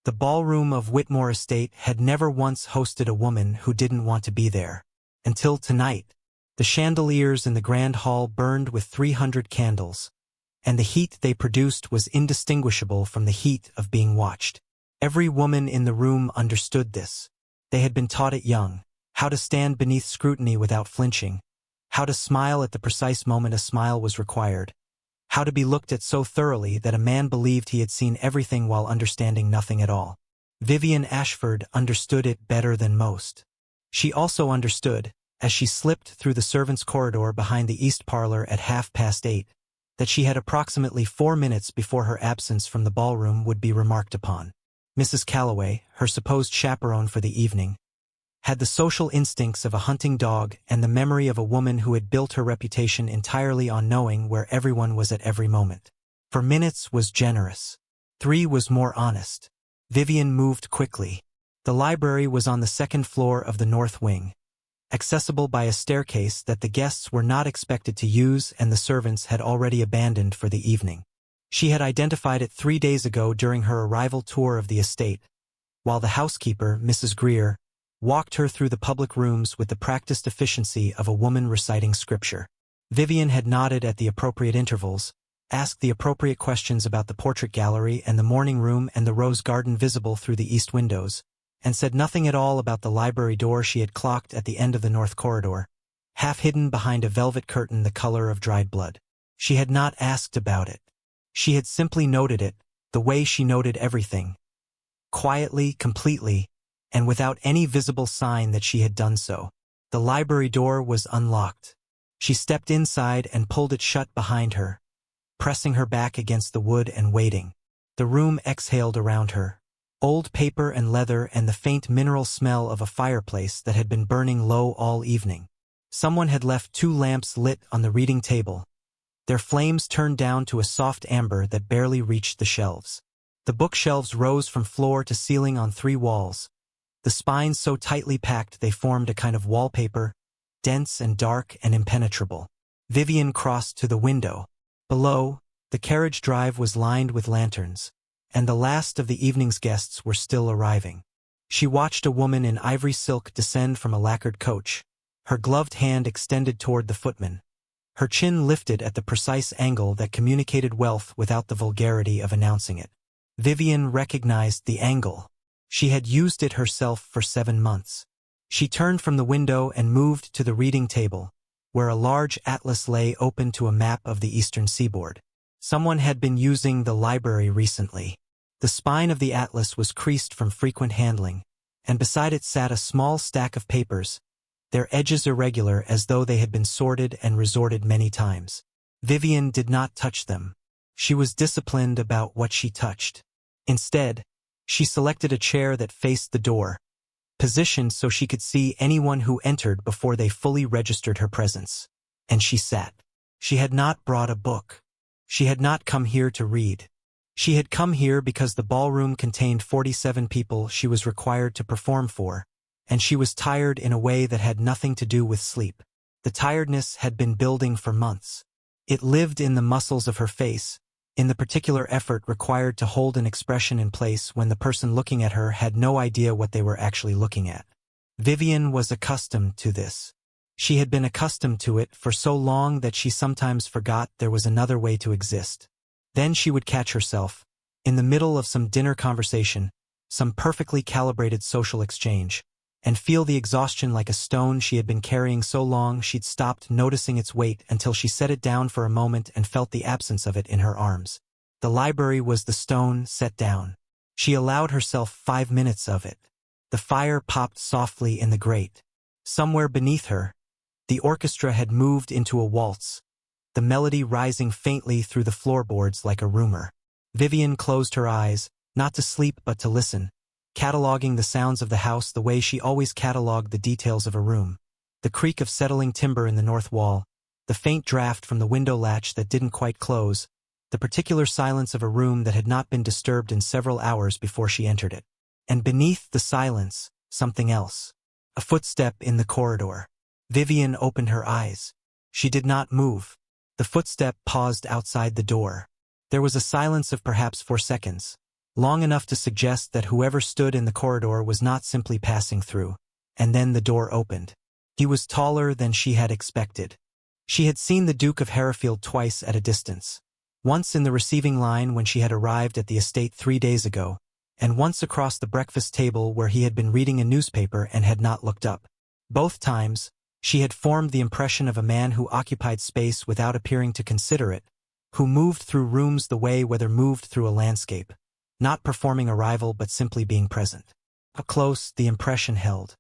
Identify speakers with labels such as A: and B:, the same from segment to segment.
A: The ballroom of Whitmore Estate had never once hosted a woman who didn't want to be there. Until tonight. The chandeliers in the grand hall burned with 300 candles, and the heat they produced was indistinguishable from the heat of being watched. Every woman in the room understood this. They had been taught it young, how to stand beneath scrutiny without flinching, how to smile at the precise moment a smile was required, how to be looked at so thoroughly that a man believed he had seen everything while understanding nothing at all. Vivian Ashford understood it better than most. She also understood, as she slipped through the servants' corridor behind the east parlor at 8:30, that she had approximately 4 minutes before her absence from the ballroom would be remarked upon. Mrs. Calloway, her supposed chaperone for the evening, had the social instincts of a hunting dog and the memory of a woman who had built her reputation entirely on knowing where everyone was at every moment. 4 minutes was generous. 3 was more honest. Vivian moved quickly. The library was on the second floor of the north wing, accessible by a staircase that the guests were not expected to use and the servants had already abandoned for the evening. She had identified it 3 days ago during her arrival tour of the estate, while the housekeeper, Mrs. Greer, walked her through the public rooms with the practiced efficiency of a woman reciting scripture. Vivian had nodded at the appropriate intervals, asked the appropriate questions about the portrait gallery and the morning room and the rose garden visible through the east windows, and said nothing at all about the library door she had clocked at the end of the north corridor, half hidden behind a velvet curtain the color of dried blood. She had not asked about it. She had simply noted it, the way she noted everything. Quietly, completely, and without any visible sign that she had done so. The library door was unlocked. She stepped inside and pulled it shut behind her, pressing her back against the wood and waiting. The room exhaled around her. Old paper and leather and the faint mineral smell of a fireplace that had been burning low all evening. Someone had left 2 lamps lit on the reading table, their flames turned down to a soft amber that barely reached the shelves. The bookshelves rose from floor to ceiling on 3 walls, the spines so tightly packed they formed a kind of wallpaper, dense and dark and impenetrable. Vivian crossed to the window. Below, the carriage drive was lined with lanterns, and the last of the evening's guests were still arriving. She watched a woman in ivory silk descend from a lacquered coach, her gloved hand extended toward the footman, her chin lifted at the precise angle that communicated wealth without the vulgarity of announcing it. Vivian recognized the angle. She had used it herself for 7 months. She turned from the window and moved to the reading table, where a large atlas lay open to a map of the eastern seaboard. Someone had been using the library recently. The spine of the atlas was creased from frequent handling, and beside it sat a small stack of papers, their edges irregular as though they had been sorted and resorted many times. Vivian did not touch them. She was disciplined about what she touched. Instead, she selected a chair that faced the door, positioned so she could see anyone who entered before they fully registered her presence. And she sat. She had not brought a book. She had not come here to read. She had come here because the ballroom contained 47 people she was required to perform for, and she was tired in a way that had nothing to do with sleep. The tiredness had been building for months. It lived in the muscles of her face, in the particular effort required to hold an expression in place when the person looking at her had no idea what they were actually looking at. Vivian was accustomed to this. She had been accustomed to it for so long that she sometimes forgot there was another way to exist. Then she would catch herself, in the middle of some dinner conversation, some perfectly calibrated social exchange, and feel the exhaustion like a stone she had been carrying so long she'd stopped noticing its weight until she set it down for a moment and felt the absence of it in her arms. The library was the stone set down. She allowed herself 5 minutes of it. The fire popped softly in the grate. Somewhere beneath her, the orchestra had moved into a waltz, the melody rising faintly through the floorboards like a rumor. Vivian closed her eyes, not to sleep but to listen, cataloging the sounds of the house the way she always cataloged the details of a room. The creak of settling timber in the north wall, the faint draft from the window latch that didn't quite close, the particular silence of a room that had not been disturbed in several hours before she entered it. And beneath the silence, something else. A footstep in the corridor. Vivian opened her eyes. She did not move. The footstep paused outside the door. There was a silence of perhaps 4 seconds. long enough to suggest that whoever stood in the corridor was not simply passing through. And then the door opened. He was taller than she had expected. She had seen the Duke of Hereford twice at a distance. Once in the receiving line when she had arrived at the estate 3 days ago, and once across the breakfast table where he had been reading a newspaper and had not looked up. Both times, she had formed the impression of a man who occupied space without appearing to consider it, who moved through rooms the way weather moved through a landscape, not performing a rival but simply being present. Up close, the impression held.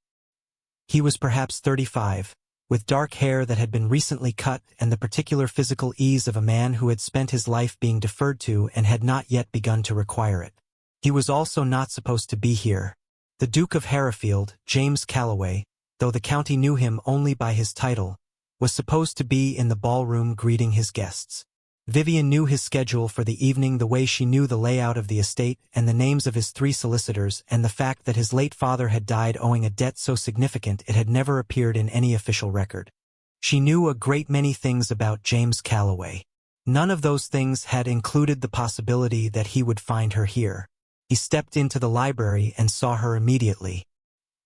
A: He was perhaps 35, with dark hair that had been recently cut and the particular physical ease of a man who had spent his life being deferred to and had not yet begun to require it. He was also not supposed to be here. The Duke of Hereford, James Calloway, though the county knew him only by his title, was supposed to be in the ballroom greeting his guests. Vivian knew his schedule for the evening the way she knew the layout of the estate and the names of his 3 solicitors and the fact that his late father had died owing a debt so significant it had never appeared in any official record. She knew a great many things about James Calloway. None of those things had included the possibility that he would find her here. He stepped into the library and saw her immediately.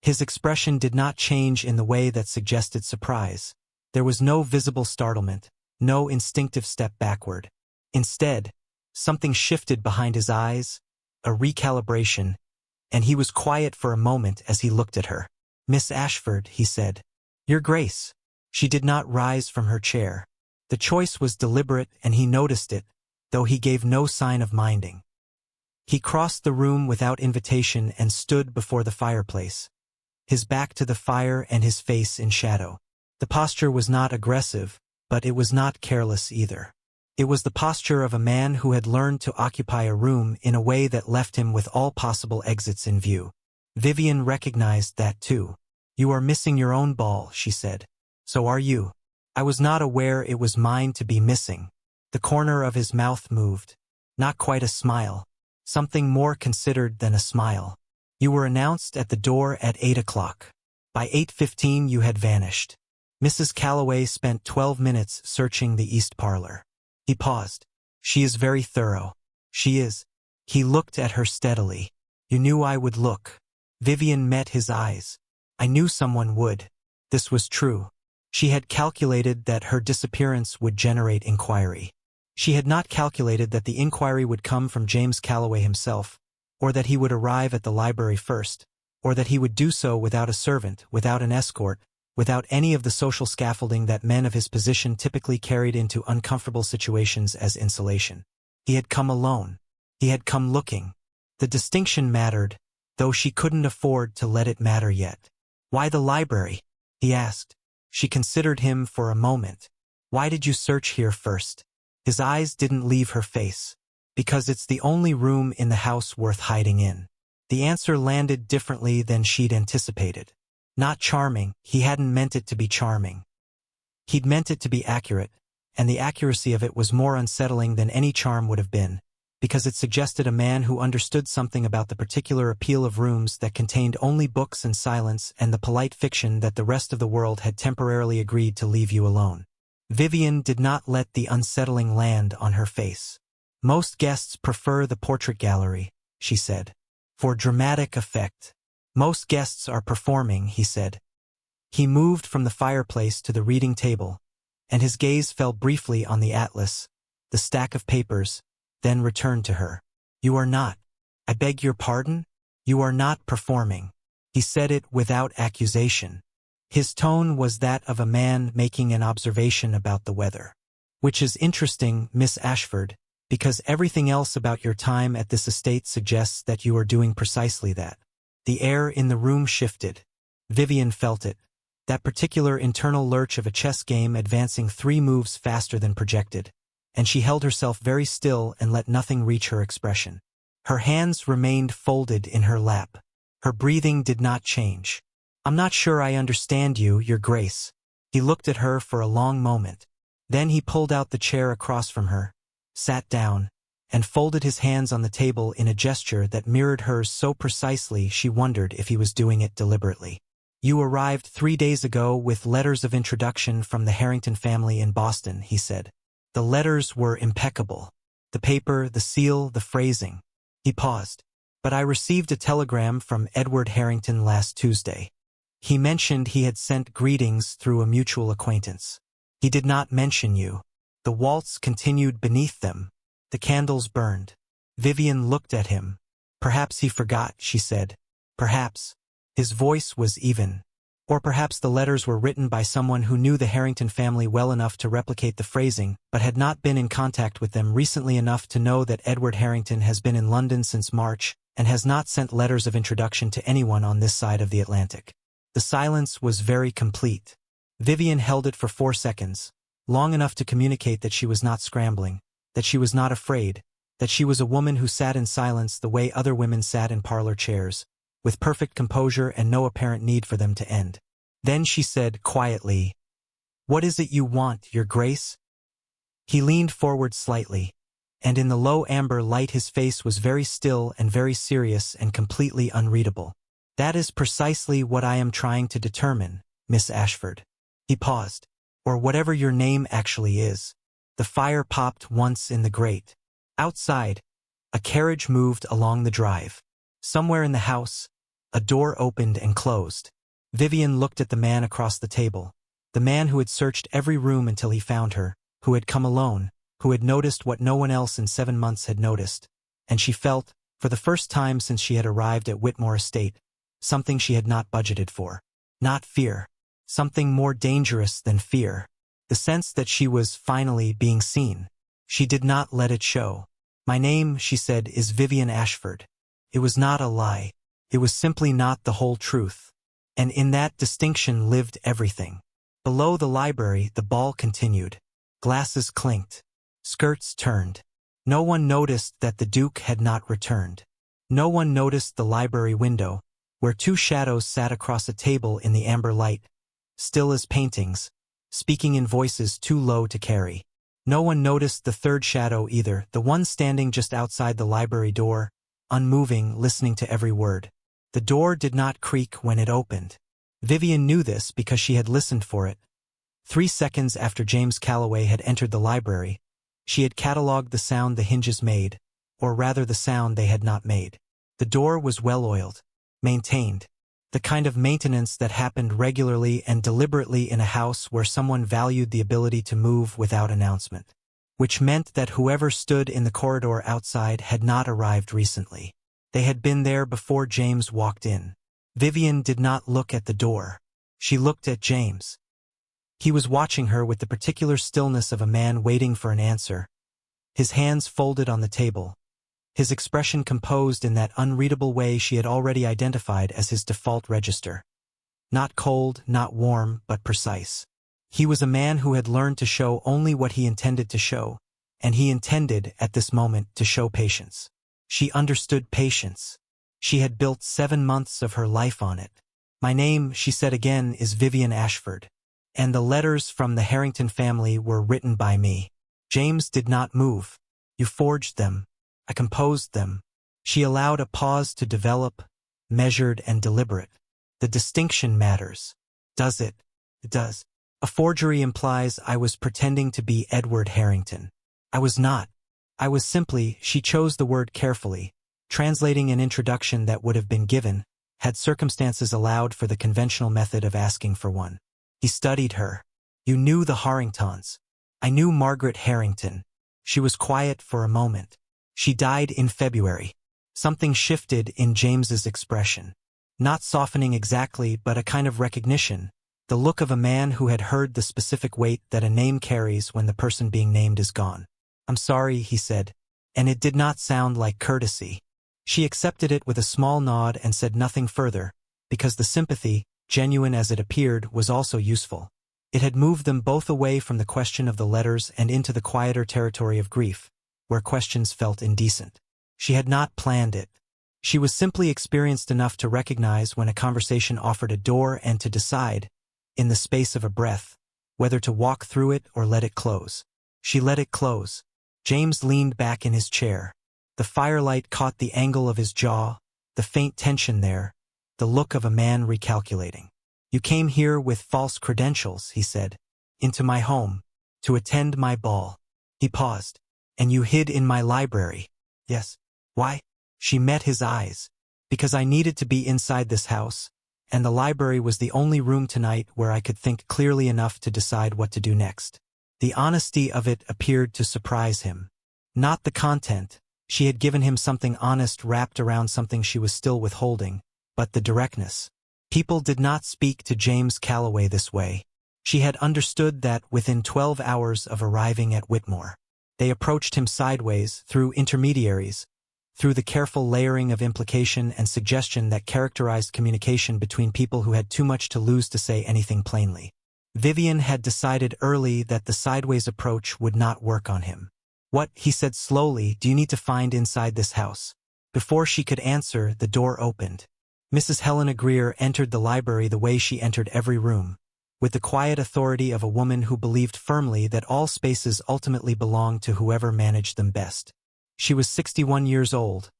A: His expression did not change in the way that suggested surprise. There was no visible startlement, no instinctive step backward. Instead, something shifted behind his eyes, a recalibration, and he was quiet for a moment as he looked at her. "Miss Ashford," he said. "Your Grace." She did not rise from her chair. The choice was deliberate and he noticed it, though he gave no sign of minding. He crossed the room without invitation and stood before the fireplace, his back to the fire and his face in shadow. The posture was not aggressive, but it was not careless either. It was the posture of a man who had learned to occupy a room in a way that left him with all possible exits in view. Vivian recognized that too. "You are missing your own ball," she said. "So are you." "I was not aware it was mine to be missing." The corner of his mouth moved. Not quite a smile. Something more considered than a smile. "You were announced at the door at 8 o'clock. By 8:15 you had vanished." Mrs. Calloway spent 12 minutes searching the east parlor. He paused. "She is very thorough." "She is." He looked at her steadily. "You knew I would look." Vivian met his eyes. "I knew someone would." This was true. She had calculated that her disappearance would generate inquiry. She had not calculated that the inquiry would come from James Calloway himself, or that he would arrive at the library first, or that he would do so without a servant, without an escort, without any of the social scaffolding that men of his position typically carried into uncomfortable situations as insulation. He had come alone. He had come looking. The distinction mattered, though she couldn't afford to let it matter yet. "Why the library?" he asked. She considered him for a moment. "Why did you search here first?" His eyes didn't leave her face. "Because it's the only room in the house worth hiding in." The answer landed differently than she'd anticipated. Not charming, he hadn't meant it to be charming. He'd meant it to be accurate, and the accuracy of it was more unsettling than any charm would have been, because it suggested a man who understood something about the particular appeal of rooms that contained only books and silence and the polite fiction that the rest of the world had temporarily agreed to leave you alone. Vivian did not let the unsettling land on her face. "Most guests prefer the portrait gallery," she said. "For dramatic effect." "Most guests are performing," he said. He moved from the fireplace to the reading table, and his gaze fell briefly on the atlas, the stack of papers, then returned to her. "You are not. I beg your pardon? You are not performing." He said it without accusation. His tone was that of a man making an observation about the weather. "Which is interesting, Miss Ashford, because everything else about your time at this estate suggests that you are doing precisely that." The air in the room shifted. Vivian felt it, that particular internal lurch of a chess game advancing 3 moves faster than projected, and she held herself very still and let nothing reach her expression. Her hands remained folded in her lap. Her breathing did not change. "I'm not sure I understand you, Your Grace." He looked at her for a long moment. Then he pulled out the chair across from her, sat down, and folded his hands on the table in a gesture that mirrored hers so precisely she wondered if he was doing it deliberately. "You arrived 3 days ago with letters of introduction from the Harrington family in Boston," he said. The letters were impeccable. The paper, the seal, the phrasing. He paused. But I received a telegram from Edward Harrington last Tuesday. He mentioned he had sent greetings through a mutual acquaintance. He did not mention you. The waltz continued beneath them. The candles burned. Vivian looked at him. Perhaps he forgot, she said. Perhaps. His voice was even. Or perhaps the letters were written by someone who knew the Harrington family well enough to replicate the phrasing, but had not been in contact with them recently enough to know that Edward Harrington has been in London since March and has not sent letters of introduction to anyone on this side of the Atlantic. The silence was very complete. Vivian held it for 4 seconds, long enough to communicate that she was not scrambling, that she was not afraid, that she was a woman who sat in silence the way other women sat in parlor chairs, with perfect composure and no apparent need for them to end. Then she said quietly, "What is it you want, Your Grace?" He leaned forward slightly, and in the low amber light his face was very still and very serious and completely unreadable. "That is precisely what I am trying to determine, Miss Ashford." He paused. "Or whatever your name actually is." The fire popped once in the grate. Outside, a carriage moved along the drive. Somewhere in the house, a door opened and closed. Vivian looked at the man across the table, the man who had searched every room until he found her, who had come alone, who had noticed what no one else in 7 months had noticed, and she felt, for the first time since she had arrived at Whitmore Estate, something she had not budgeted for. Not fear. Something more dangerous than fear. The sense that she was finally being seen. She did not let it show. "My name," she said, "is Vivian Ashford." It was not a lie. It was simply not the whole truth. And in that distinction lived everything. Below the library, the ball continued. Glasses clinked. Skirts turned. No one noticed that the Duke had not returned. No one noticed the library window, where 2 shadows sat across a table in the amber light, still as paintings, speaking in voices too low to carry. No one noticed the 3rd shadow either, the one standing just outside the library door, unmoving, listening to every word. The door did not creak when it opened. Vivian knew this because she had listened for it. 3 seconds after James Calloway had entered the library, she had catalogued the sound the hinges made, or rather the sound they had not made. The door was well-oiled, maintained, the kind of maintenance that happened regularly and deliberately in a house where someone valued the ability to move without announcement, which meant that whoever stood in the corridor outside had not arrived recently. They had been there before James walked in. Vivian did not look at the door. She looked at James. He was watching her with the particular stillness of a man waiting for an answer, his hands folded on the table, his expression composed in that unreadable way she had already identified as his default register. Not cold, not warm, but precise. He was a man who had learned to show only what he intended to show, and he intended, at this moment, to show patience. She understood patience. She had built 7 months of her life on it. "My name," she said again, "is Vivian Ashford. And the letters from the Harrington family were written by me." James did not move. "You forged them. I composed them." She allowed a pause to develop, measured and deliberate. "The distinction matters. Does it?" "It does. A forgery implies I was pretending to be Edward Harrington. I was not. I was simply," she chose the word carefully, translating an introduction that would have been given, had circumstances allowed for the conventional method of asking for one. He studied her. "You knew the Harringtons." "I knew Margaret Harrington." She was quiet for a moment. "She died in February." Something shifted in James's expression. Not softening exactly, but a kind of recognition. The look of a man who had heard the specific weight that a name carries when the person being named is gone. "I'm sorry," he said, and it did not sound like courtesy. She accepted it with a small nod and said nothing further, because the sympathy, genuine as it appeared, was also useful. It had moved them both away from the question of the letters and into the quieter territory of grief, where questions felt indecent. She had not planned it. She was simply experienced enough to recognize when a conversation offered a door and to decide, in the space of a breath, whether to walk through it or let it close. She let it close. James leaned back in his chair. The firelight caught the angle of his jaw, the faint tension there, the look of a man recalculating. "You came here with false credentials," he said. "Into my home. To attend my ball." He paused. "And you hid in my library." "Yes." "Why?" She met his eyes. Because I needed to be inside this house, and the library was the only room tonight where I could think clearly enough to decide what to do next. The honesty of it appeared to surprise him. Not the content. She had given him something honest wrapped around something she was still withholding, but the directness. People did not speak to James Calloway this way. She had understood that within 12 hours of arriving at Whitmore. They approached him sideways, through intermediaries, through the careful layering of implication and suggestion that characterized communication between people who had too much to lose to say anything plainly. Vivian had decided early that the sideways approach would not work on him. "What," he said slowly, "do you need to find inside this house?" Before she could answer, the door opened. Mrs. Helena Greer entered the library the way she entered every room, with the quiet authority of a woman who believed firmly that all spaces ultimately belonged to whoever managed them best. She was 61 years old,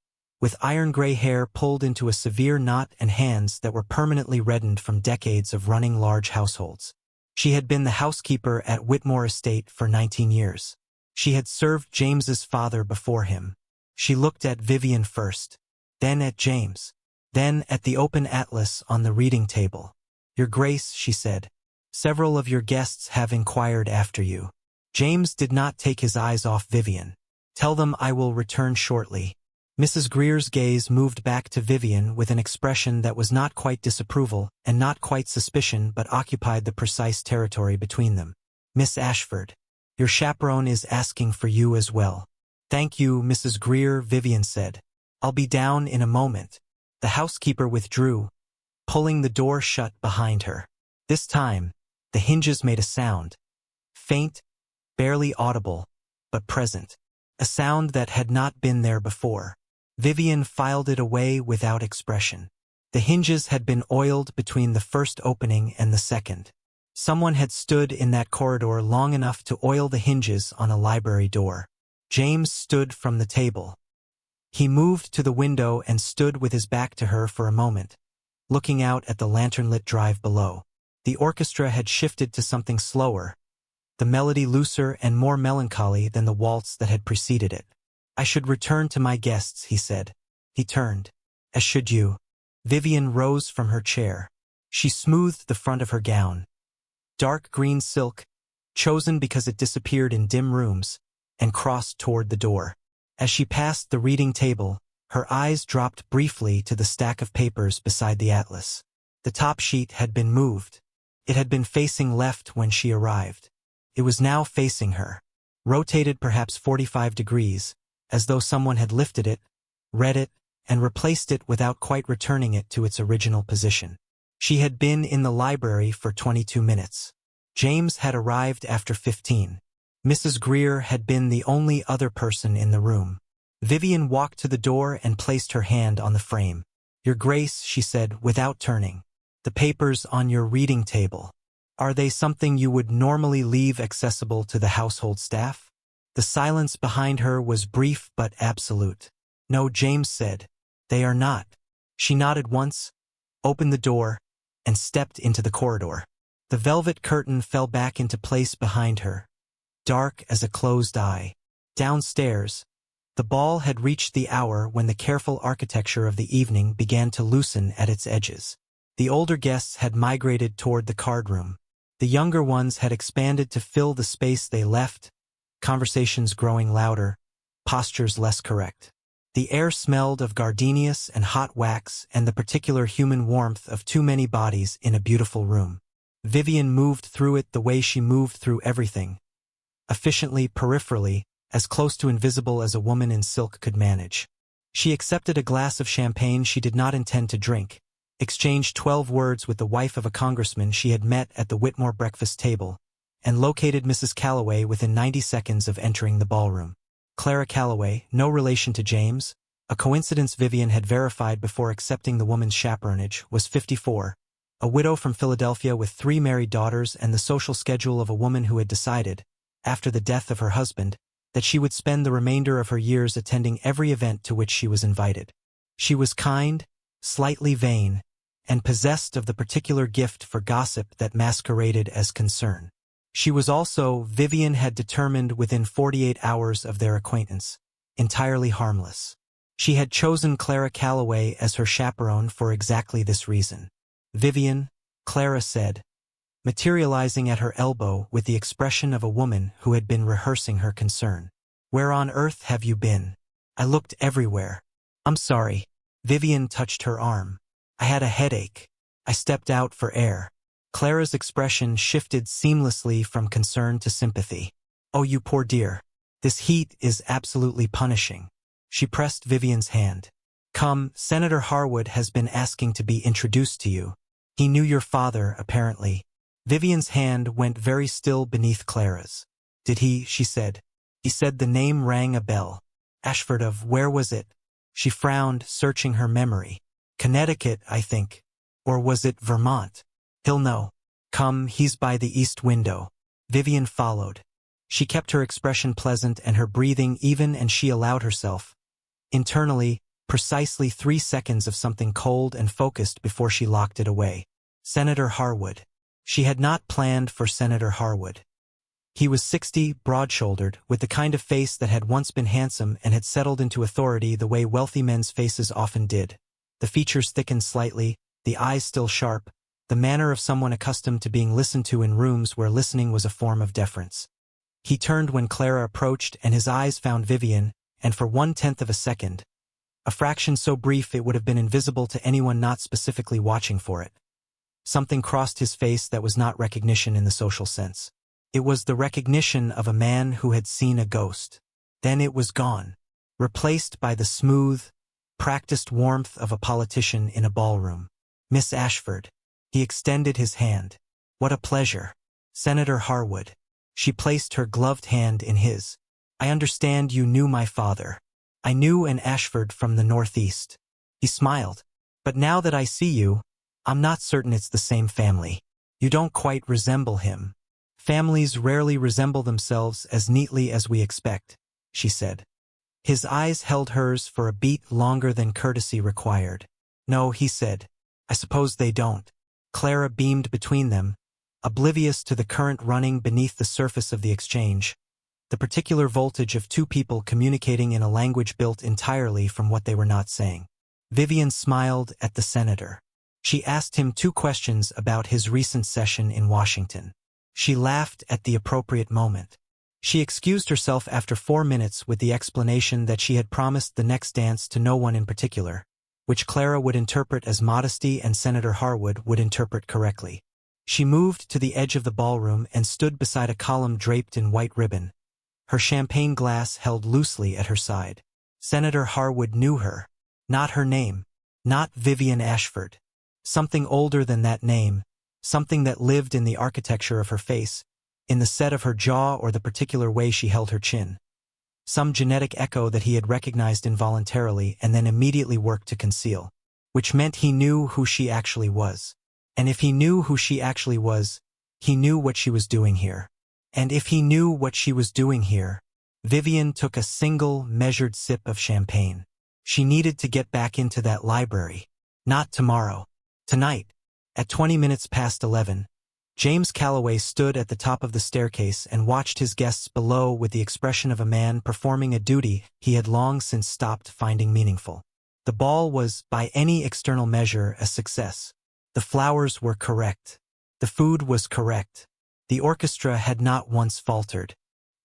A: with iron-gray hair pulled into a severe knot and hands that were permanently reddened from decades of running large households. She had been the housekeeper at Whitmore Estate for 19 years. She had served James's father before him. She looked at Vivian first, then at James, then at the open atlas on the reading table. "Your Grace," she said, "several of your guests have inquired after you." James did not take his eyes off Vivian. "Tell them I will return shortly." Mrs. Greer's gaze moved back to Vivian with an expression that was not quite disapproval and not quite suspicion but occupied the precise territory between them. "Miss Ashford, your chaperone is asking for you as well." "Thank you, Mrs. Greer," Vivian said. "I'll be down in a moment." The housekeeper withdrew, pulling the door shut behind her. This time, the hinges made a sound. Faint, barely audible, but present. A sound that had not been there before. Vivian filed it away without expression. The hinges had been oiled between the first opening and the second. Someone had stood in that corridor long enough to oil the hinges on a library door. James stood from the table. He moved to the window and stood with his back to her for a moment, looking out at the lantern-lit drive below. The orchestra had shifted to something slower, the melody looser and more melancholy than the waltz that had preceded it. "I should return to my guests," he said. He turned. "As should you." Vivian rose from her chair. She smoothed the front of her gown. Dark green silk, chosen because it disappeared in dim rooms, and crossed toward the door. As she passed the reading table, her eyes dropped briefly to the stack of papers beside the atlas. The top sheet had been moved. It had been facing left when she arrived. It was now facing her, rotated perhaps 45 degrees, as though someone had lifted it, read it, and replaced it without quite returning it to its original position. She had been in the library for 22 minutes. James had arrived after 15. Mrs. Greer had been the only other person in the room. Vivian walked to the door and placed her hand on the frame. "Your Grace," she said without turning, "the papers on your reading table. Are they something you would normally leave accessible to the household staff?" The silence behind her was brief but absolute. "No," James said, "they are not." She nodded once, opened the door, and stepped into the corridor. The velvet curtain fell back into place behind her, dark as a closed eye. Downstairs, the ball had reached the hour when the careful architecture of the evening began to loosen at its edges. The older guests had migrated toward the card room. The younger ones had expanded to fill the space they left, conversations growing louder, postures less correct. The air smelled of gardenias and hot wax and the particular human warmth of too many bodies in a beautiful room. Vivian moved through it the way she moved through everything, efficiently, peripherally, as close to invisible as a woman in silk could manage. She accepted a glass of champagne she did not intend to drink, exchanged 12 words with the wife of a congressman she had met at the Whitmore breakfast table, and located Mrs. Calloway within 90 seconds of entering the ballroom. Clara Calloway, no relation to James, a coincidence Vivian had verified before accepting the woman's chaperonage, was 54, a widow from Philadelphia with 3 married daughters and the social schedule of a woman who had decided, after the death of her husband, that she would spend the remainder of her years attending every event to which she was invited. She was kind, slightly vain, and possessed of the particular gift for gossip that masqueraded as concern. She was also, Vivian had determined within 48 hours of their acquaintance, entirely harmless. She had chosen Clara Calloway as her chaperone for exactly this reason. "Vivian," Clara said, materializing at her elbow with the expression of a woman who had been rehearsing her concern. "Where on earth have you been? I looked everywhere." "I'm sorry." Vivian touched her arm. "I had a headache. I stepped out for air." Clara's expression shifted seamlessly from concern to sympathy. "Oh, you poor dear. This heat is absolutely punishing." She pressed Vivian's hand. "Come, Senator Harwood has been asking to be introduced to you. He knew your father, apparently." Vivian's hand went very still beneath Clara's. "Did he?" she said. "He said." The name rang a bell. "Ashford of where was it?" She frowned, searching her memory. "Connecticut, I think. Or was it Vermont? He'll know. Come, he's by the east window." Vivian followed. She kept her expression pleasant and her breathing even, and she allowed herself, internally, precisely 3 seconds of something cold and focused before she locked it away. Senator Harwood. She had not planned for Senator Harwood. He was 60, broad-shouldered, with the kind of face that had once been handsome and had settled into authority the way wealthy men's faces often did. The features thickened slightly, the eyes still sharp, the manner of someone accustomed to being listened to in rooms where listening was a form of deference. He turned when Clara approached, and his eyes found Vivian, and for 1/10 of a second, a fraction so brief it would have been invisible to anyone not specifically watching for it, something crossed his face that was not recognition in the social sense. It was the recognition of a man who had seen a ghost. Then it was gone, replaced by the smooth, practiced warmth of a politician in a ballroom. "Miss Ashford." He extended his hand. "What a pleasure." "Senator Harwood." She placed her gloved hand in his. "I understand you knew my father." "I knew an Ashford from the Northeast." He smiled. "But now that I see you, I'm not certain it's the same family. You don't quite resemble him." "Families rarely resemble themselves as neatly as we expect," she said. His eyes held hers for a beat longer than courtesy required. "No," he said. "I suppose they don't." Clara beamed between them, oblivious to the current running beneath the surface of the exchange, the particular voltage of two people communicating in a language built entirely from what they were not saying. Vivian smiled at the senator. She asked him 2 questions about his recent session in Washington. She laughed at the appropriate moment. She excused herself after 4 minutes with the explanation that she had promised the next dance to no one in particular, which Clara would interpret as modesty and Senator Harwood would interpret correctly. She moved to the edge of the ballroom and stood beside a column draped in white ribbon, her champagne glass held loosely at her side. Senator Harwood knew her. Not her name. Not Vivian Ashford. Something older than that name, something that lived in the architecture of her face, in the set of her jaw or the particular way she held her chin. Some genetic echo that he had recognized involuntarily and then immediately worked to conceal, which meant he knew who she actually was. And if he knew who she actually was, he knew what she was doing here. And if he knew what she was doing here, Vivian took a single, measured sip of champagne. She needed to get back into that library. Not tomorrow. Tonight. At 20 minutes past 11, James Calloway stood at the top of the staircase and watched his guests below with the expression of a man performing a duty he had long since stopped finding meaningful. The ball was, by any external measure, a success. The flowers were correct. The food was correct. The orchestra had not once faltered.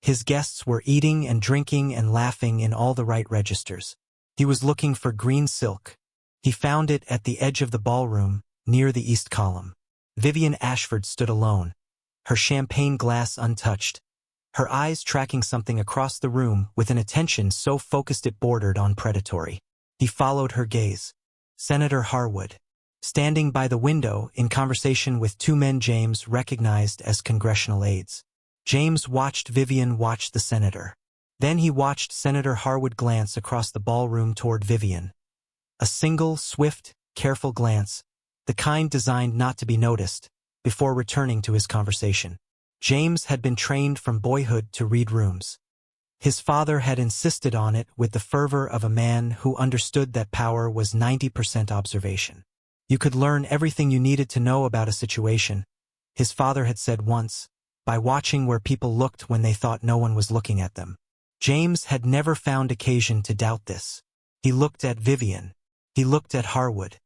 A: His guests were eating and drinking and laughing in all the right registers. He was looking for green silk. He found it at the edge of the ballroom, near the east column. Vivian Ashford stood alone, her champagne glass untouched, her eyes tracking something across the room with an attention so focused it bordered on predatory. He followed her gaze. Senator Harwood, standing by the window in conversation with 2 men James recognized as congressional aides. James watched Vivian watch the senator. Then he watched Senator Harwood glance across the ballroom toward Vivian. A single, swift, careful glance, the kind designed not to be noticed, before returning to his conversation. James had been trained from boyhood to read rooms. His father had insisted on it with the fervor of a man who understood that power was 90% observation. You could learn everything you needed to know about a situation, his father had said once, by watching where people looked when they thought no one was looking at them. James had never found occasion to doubt this. He looked at Vivian. He looked at Harwood.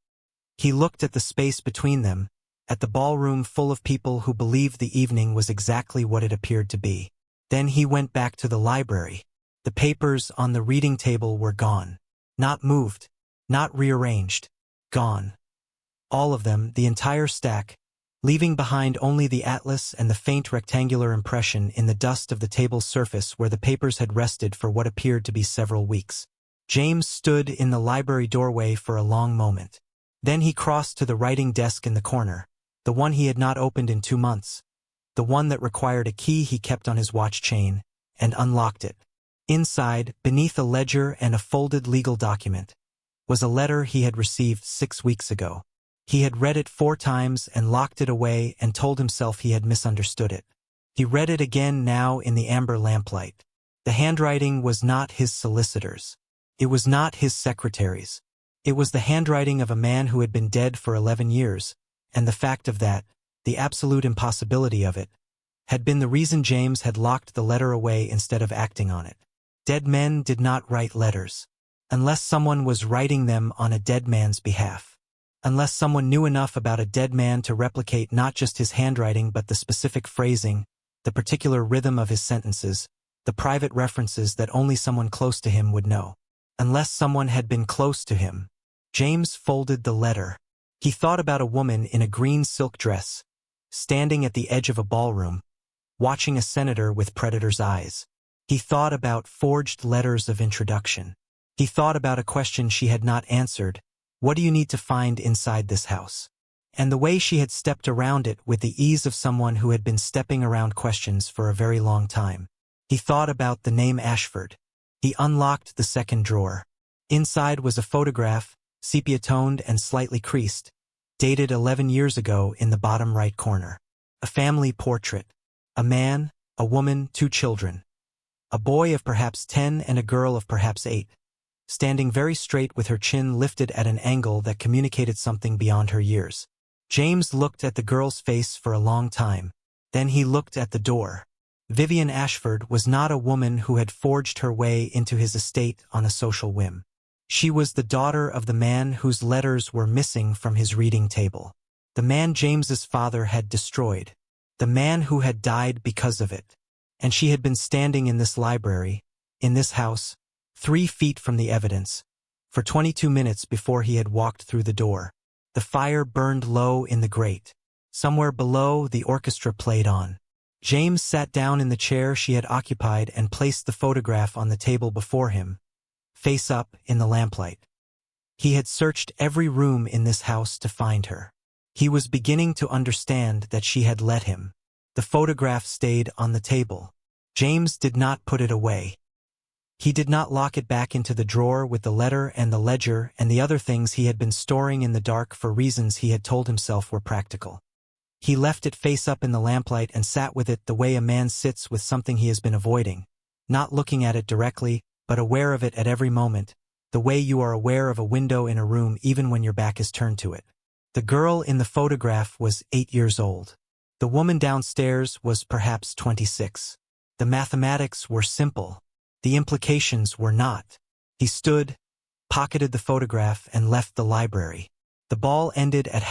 A: He looked at the space between them, at the ballroom full of people who believed the evening was exactly what it appeared to be. Then he went back to the library. The papers on the reading table were gone. Not moved. Not rearranged. Gone. All of them, the entire stack, leaving behind only the atlas and the faint rectangular impression in the dust of the table's surface where the papers had rested for what appeared to be several weeks. James stood in the library doorway for a long moment. Then he crossed to the writing desk in the corner, the one he had not opened in 2 months, the one that required a key he kept on his watch chain, and unlocked it. Inside, beneath a ledger and a folded legal document, was a letter he had received 6 weeks ago. He had read it 4 times and locked it away and told himself he had misunderstood it. He read it again now in the amber lamplight. The handwriting was not his solicitor's. It was not his secretary's. It was the handwriting of a man who had been dead for 11 years, and the fact of that, the absolute impossibility of it, had been the reason James had locked the letter away instead of acting on it. Dead men did not write letters, unless someone was writing them on a dead man's behalf. Unless someone knew enough about a dead man to replicate not just his handwriting but the specific phrasing, the particular rhythm of his sentences, the private references that only someone close to him would know. Unless someone had been close to him. James folded the letter. He thought about a woman in a green silk dress, standing at the edge of a ballroom, watching a senator with predator's eyes. He thought about forged letters of introduction. He thought about a question she had not answered: what do you need to find inside this house? And the way she had stepped around it with the ease of someone who had been stepping around questions for a very long time. He thought about the name Ashford. He unlocked the second drawer. Inside was a photograph, sepia-toned and slightly creased, dated 11 years ago in the bottom right corner. A family portrait. A man, a woman, 2 children. A boy of perhaps 10 and a girl of perhaps 8, standing very straight with her chin lifted at an angle that communicated something beyond her years. James looked at the girl's face for a long time. Then he looked at the door. Vivian Ashford was not a woman who had forged her way into his estate on a social whim. She was the daughter of the man whose letters were missing from his reading table. The man James's father had destroyed. The man who had died because of it. And she had been standing in this library, in this house, 3 feet from the evidence, for 22 minutes before he had walked through the door. The fire burned low in the grate. Somewhere below, the orchestra played on. James sat down in the chair she had occupied and placed the photograph on the table before him, face up in the lamplight. He had searched every room in this house to find her. He was beginning to understand that she had let him. The photograph stayed on the table. James did not put it away. He did not lock it back into the drawer with the letter and the ledger and the other things he had been storing in the dark for reasons he had told himself were practical. He left it face up in the lamplight and sat with it the way a man sits with something he has been avoiding, not looking at it directly, but aware of it at every moment, the way you are aware of a window in a room even when your back is turned to it. The girl in the photograph was 8 years old. The woman downstairs was perhaps 26. The mathematics were simple. The implications were not. He stood, pocketed the photograph, and left the library. The ball ended at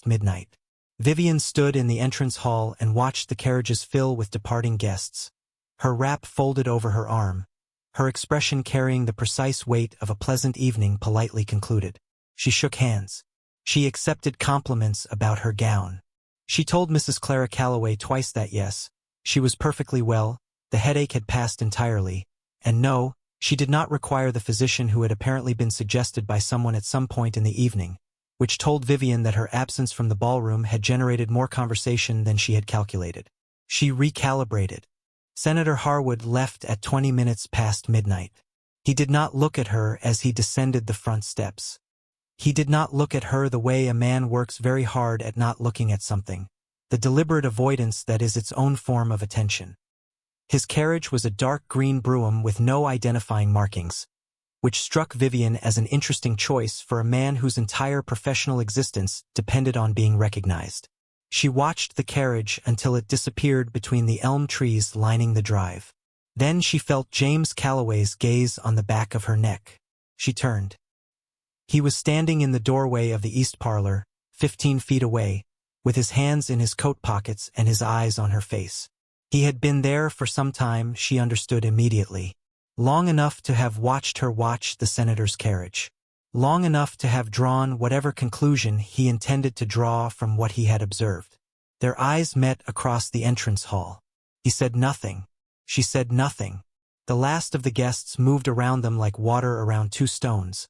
A: midnight. Vivian stood in the entrance hall and watched the carriages fill with departing guests, her wrap folded over her arm, her expression carrying the precise weight of a pleasant evening politely concluded. She shook hands. She accepted compliments about her gown. She told Mrs. Clara Calloway twice that yes, she was perfectly well, the headache had passed entirely, and no, she did not require the physician who had apparently been suggested by someone at some point in the evening, which told Vivian that her absence from the ballroom had generated more conversation than she had calculated. She recalibrated. Senator Harwood left at 20 minutes past midnight. He did not look at her as he descended the front steps. He did not look at her the way a man works very hard at not looking at something, the deliberate avoidance that is its own form of attention. His carriage was a dark green brougham with no identifying markings, which struck Vivian as an interesting choice for a man whose entire professional existence depended on being recognized. She watched the carriage until it disappeared between the elm trees lining the drive. Then she felt James Calloway's gaze on the back of her neck. She turned. He was standing in the doorway of the east parlor, 15 feet away, with his hands in his coat pockets and his eyes on her face. He had been there for some time, she understood immediately. Long enough to have watched her watch the senator's carriage. Long enough to have drawn whatever conclusion he intended to draw from what he had observed. Their eyes met across the entrance hall. He said nothing. She said nothing. The last of the guests moved around them like water around two stones,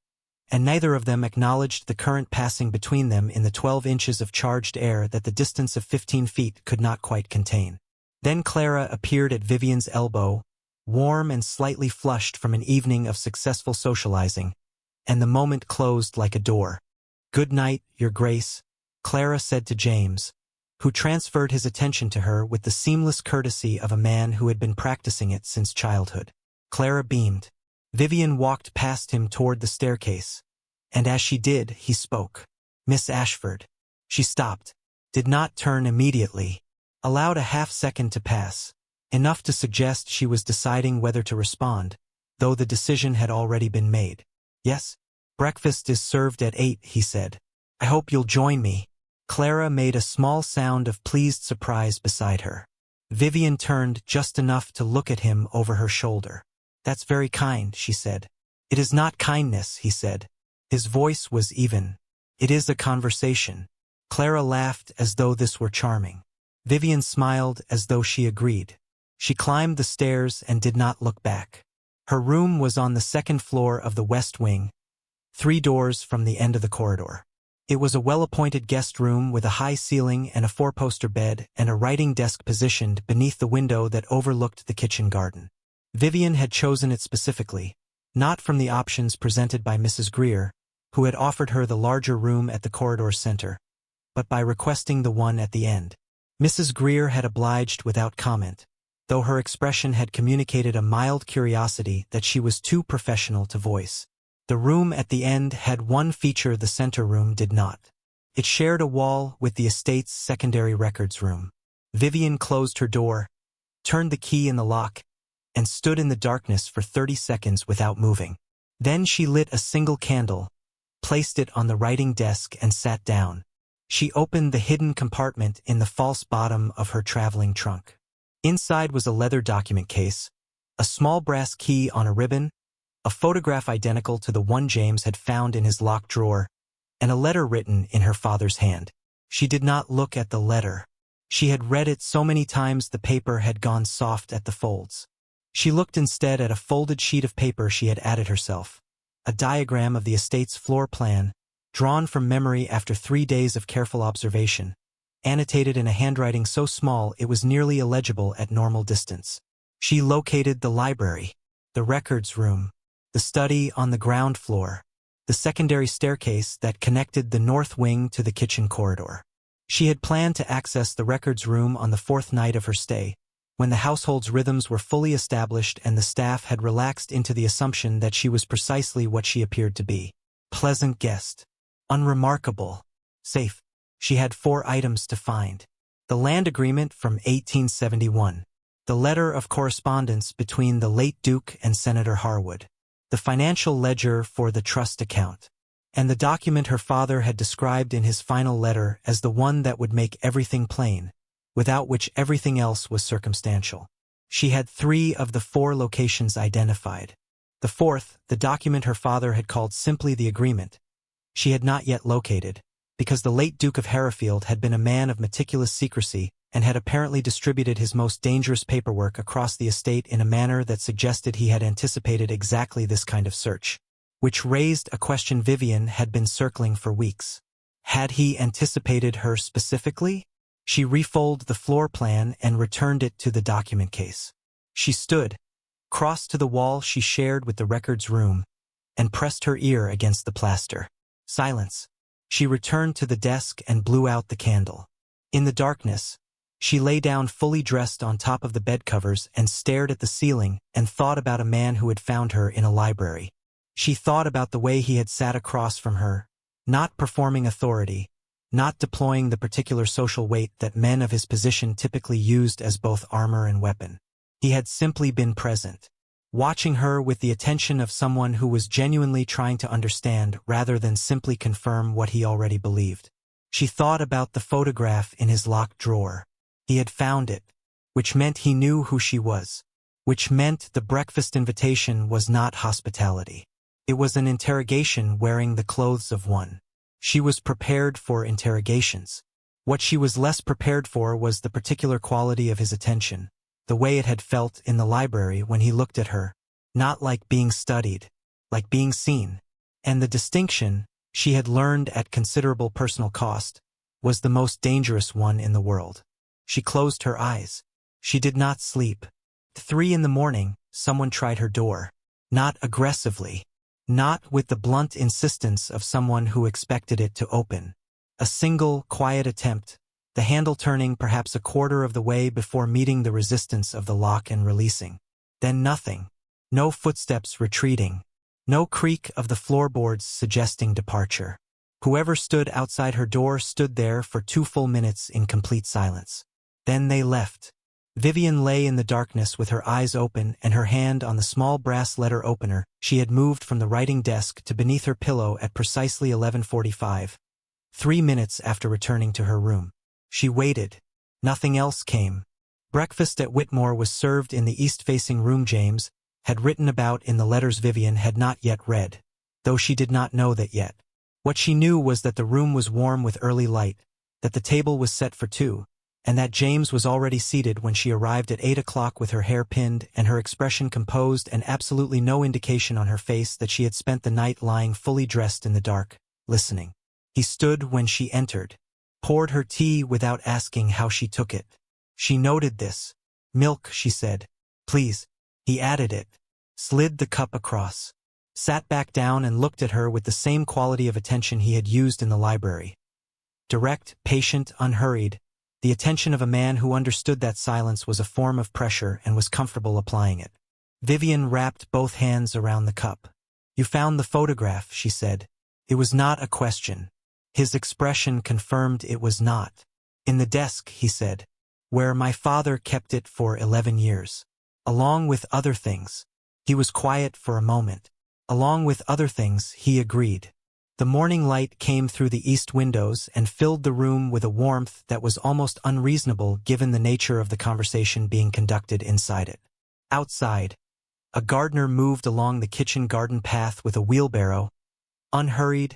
A: and neither of them acknowledged the current passing between them in the 12 inches of charged air that the distance of 15 feet could not quite contain. Then Clara appeared at Vivian's elbow, warm and slightly flushed from an evening of successful socializing, and the moment closed like a door. "Good night, Your Grace," Clara said to James, who transferred his attention to her with the seamless courtesy of a man who had been practicing it since childhood. Clara beamed. Vivian walked past him toward the staircase, and as she did, he spoke. "Miss Ashford." She stopped, did not turn immediately, allowed a half-second to pass, enough to suggest she was deciding whether to respond, though the decision had already been made. "Yes? Breakfast is served at 8, he said. "I hope you'll join me." Clara made a small sound of pleased surprise beside her. Vivian turned just enough to look at him over her shoulder. "That's very kind," she said. "It is not kindness," he said. His voice was even. "It is a conversation." Clara laughed as though this were charming. Vivian smiled as though she agreed. She climbed the stairs and did not look back. Her room was on the second floor of the west wing, 3 doors from the end of the corridor. It was a well-appointed guest room with a high ceiling and a 4-poster bed and a writing desk positioned beneath the window that overlooked the kitchen garden. Vivian had chosen it specifically, not from the options presented by Mrs. Greer, who had offered her the larger room at the corridor's center, but by requesting the one at the end. Mrs. Greer had obliged without comment, though her expression had communicated a mild curiosity that she was too professional to voice. The room at the end had one feature the center room did not. It shared a wall with the estate's secondary records room. Vivian closed her door, turned the key in the lock, and stood in the darkness for 30 seconds without moving. Then she lit a single candle, placed it on the writing desk and sat down. She opened the hidden compartment in the false bottom of her traveling trunk. Inside was a leather document case, a small brass key on a ribbon, a photograph identical to the one James had found in his locked drawer, and a letter written in her father's hand. She did not look at the letter. She had read it so many times the paper had gone soft at the folds. She looked instead at a folded sheet of paper she had added herself, a diagram of the estate's floor plan, drawn from memory after 3 days of careful observation, annotated in a handwriting so small it was nearly illegible at normal distance. She located the library, the records room, the study on the ground floor, the secondary staircase that connected the north wing to the kitchen corridor. She had planned to access the records room on the 4th night of her stay, when the household's rhythms were fully established and the staff had relaxed into the assumption that she was precisely what she appeared to be. Pleasant guest. Unremarkable. Safe. She had 4 items to find. The land agreement from 1871. The letter of correspondence between the late Duke and Senator Harwood. The financial ledger for the trust account. And the document her father had described in his final letter as the one that would make everything plain, without which everything else was circumstantial. She had 3 of the 4 locations identified. The 4th, the document her father had called simply the agreement, she had not yet located, because the late Duke of Hereford had been a man of meticulous secrecy and had apparently distributed his most dangerous paperwork across the estate in a manner that suggested he had anticipated exactly this kind of search, which raised a question Vivian had been circling for weeks. Had he anticipated her specifically? She refolded the floor plan and returned it to the document case. She stood, crossed to the wall she shared with the records room, and pressed her ear against the plaster. Silence. She returned to the desk and blew out the candle. In the darkness, she lay down fully dressed on top of the bed covers and stared at the ceiling and thought about a man who had found her in a library. She thought about the way he had sat across from her, not performing authority, not deploying the particular social weight that men of his position typically used as both armor and weapon. He had simply been present. watching her with the attention of someone who was genuinely trying to understand rather than simply confirm what he already believed. She thought about the photograph in his locked drawer. He had found it, which meant he knew who she was, which meant the breakfast invitation was not hospitality. It was an interrogation wearing the clothes of one. She was prepared for interrogations. What she was less prepared for was the particular quality of his attention, the way it had felt in the library when he looked at her, not like being studied, like being seen. And the distinction, she had learned at considerable personal cost, was the most dangerous one in the world. She closed her eyes. She did not sleep. 3 a.m, someone tried her door. Not aggressively. Not with the blunt insistence of someone who expected it to open. A single, quiet attempt, the handle turning perhaps a quarter of the way before meeting the resistance of the lock and releasing. Then nothing. No footsteps retreating. No creak of the floorboards suggesting departure. Whoever stood outside her door stood there for 2 full minutes in complete silence. Then they left. Vivian lay in the darkness with her eyes open and her hand on the small brass letter opener she had moved from the writing desk to beneath her pillow at precisely 11:45, 3 minutes after returning to her room. She waited. Nothing else came. Breakfast at Whitmore was served in the east-facing room James had written about in the letters Vivian had not yet read, though she did not know that yet. What she knew was that the room was warm with early light, that the table was set for 2, and that James was already seated when she arrived at 8 o'clock with her hair pinned and her expression composed and absolutely no indication on her face that she had spent the night lying fully dressed in the dark, listening. He stood when she entered, poured her tea without asking how she took it. She noted this. "Milk," she said. "Please." He added it, slid the cup across, sat back down and looked at her with the same quality of attention he had used in the library. Direct, patient, unhurried. The attention of a man who understood that silence was a form of pressure and was comfortable applying it. Vivian wrapped both hands around the cup. "You found the photograph," she said. It was not a question. His expression confirmed it was not. "In the desk," he said, "where my father kept it for 11 years. Along with other things." He was quiet for a moment. "Along with other things," he agreed. The morning light came through the east windows and filled the room with a warmth that was almost unreasonable given the nature of the conversation being conducted inside it. Outside, a gardener moved along the kitchen garden path with a wheelbarrow, unhurried,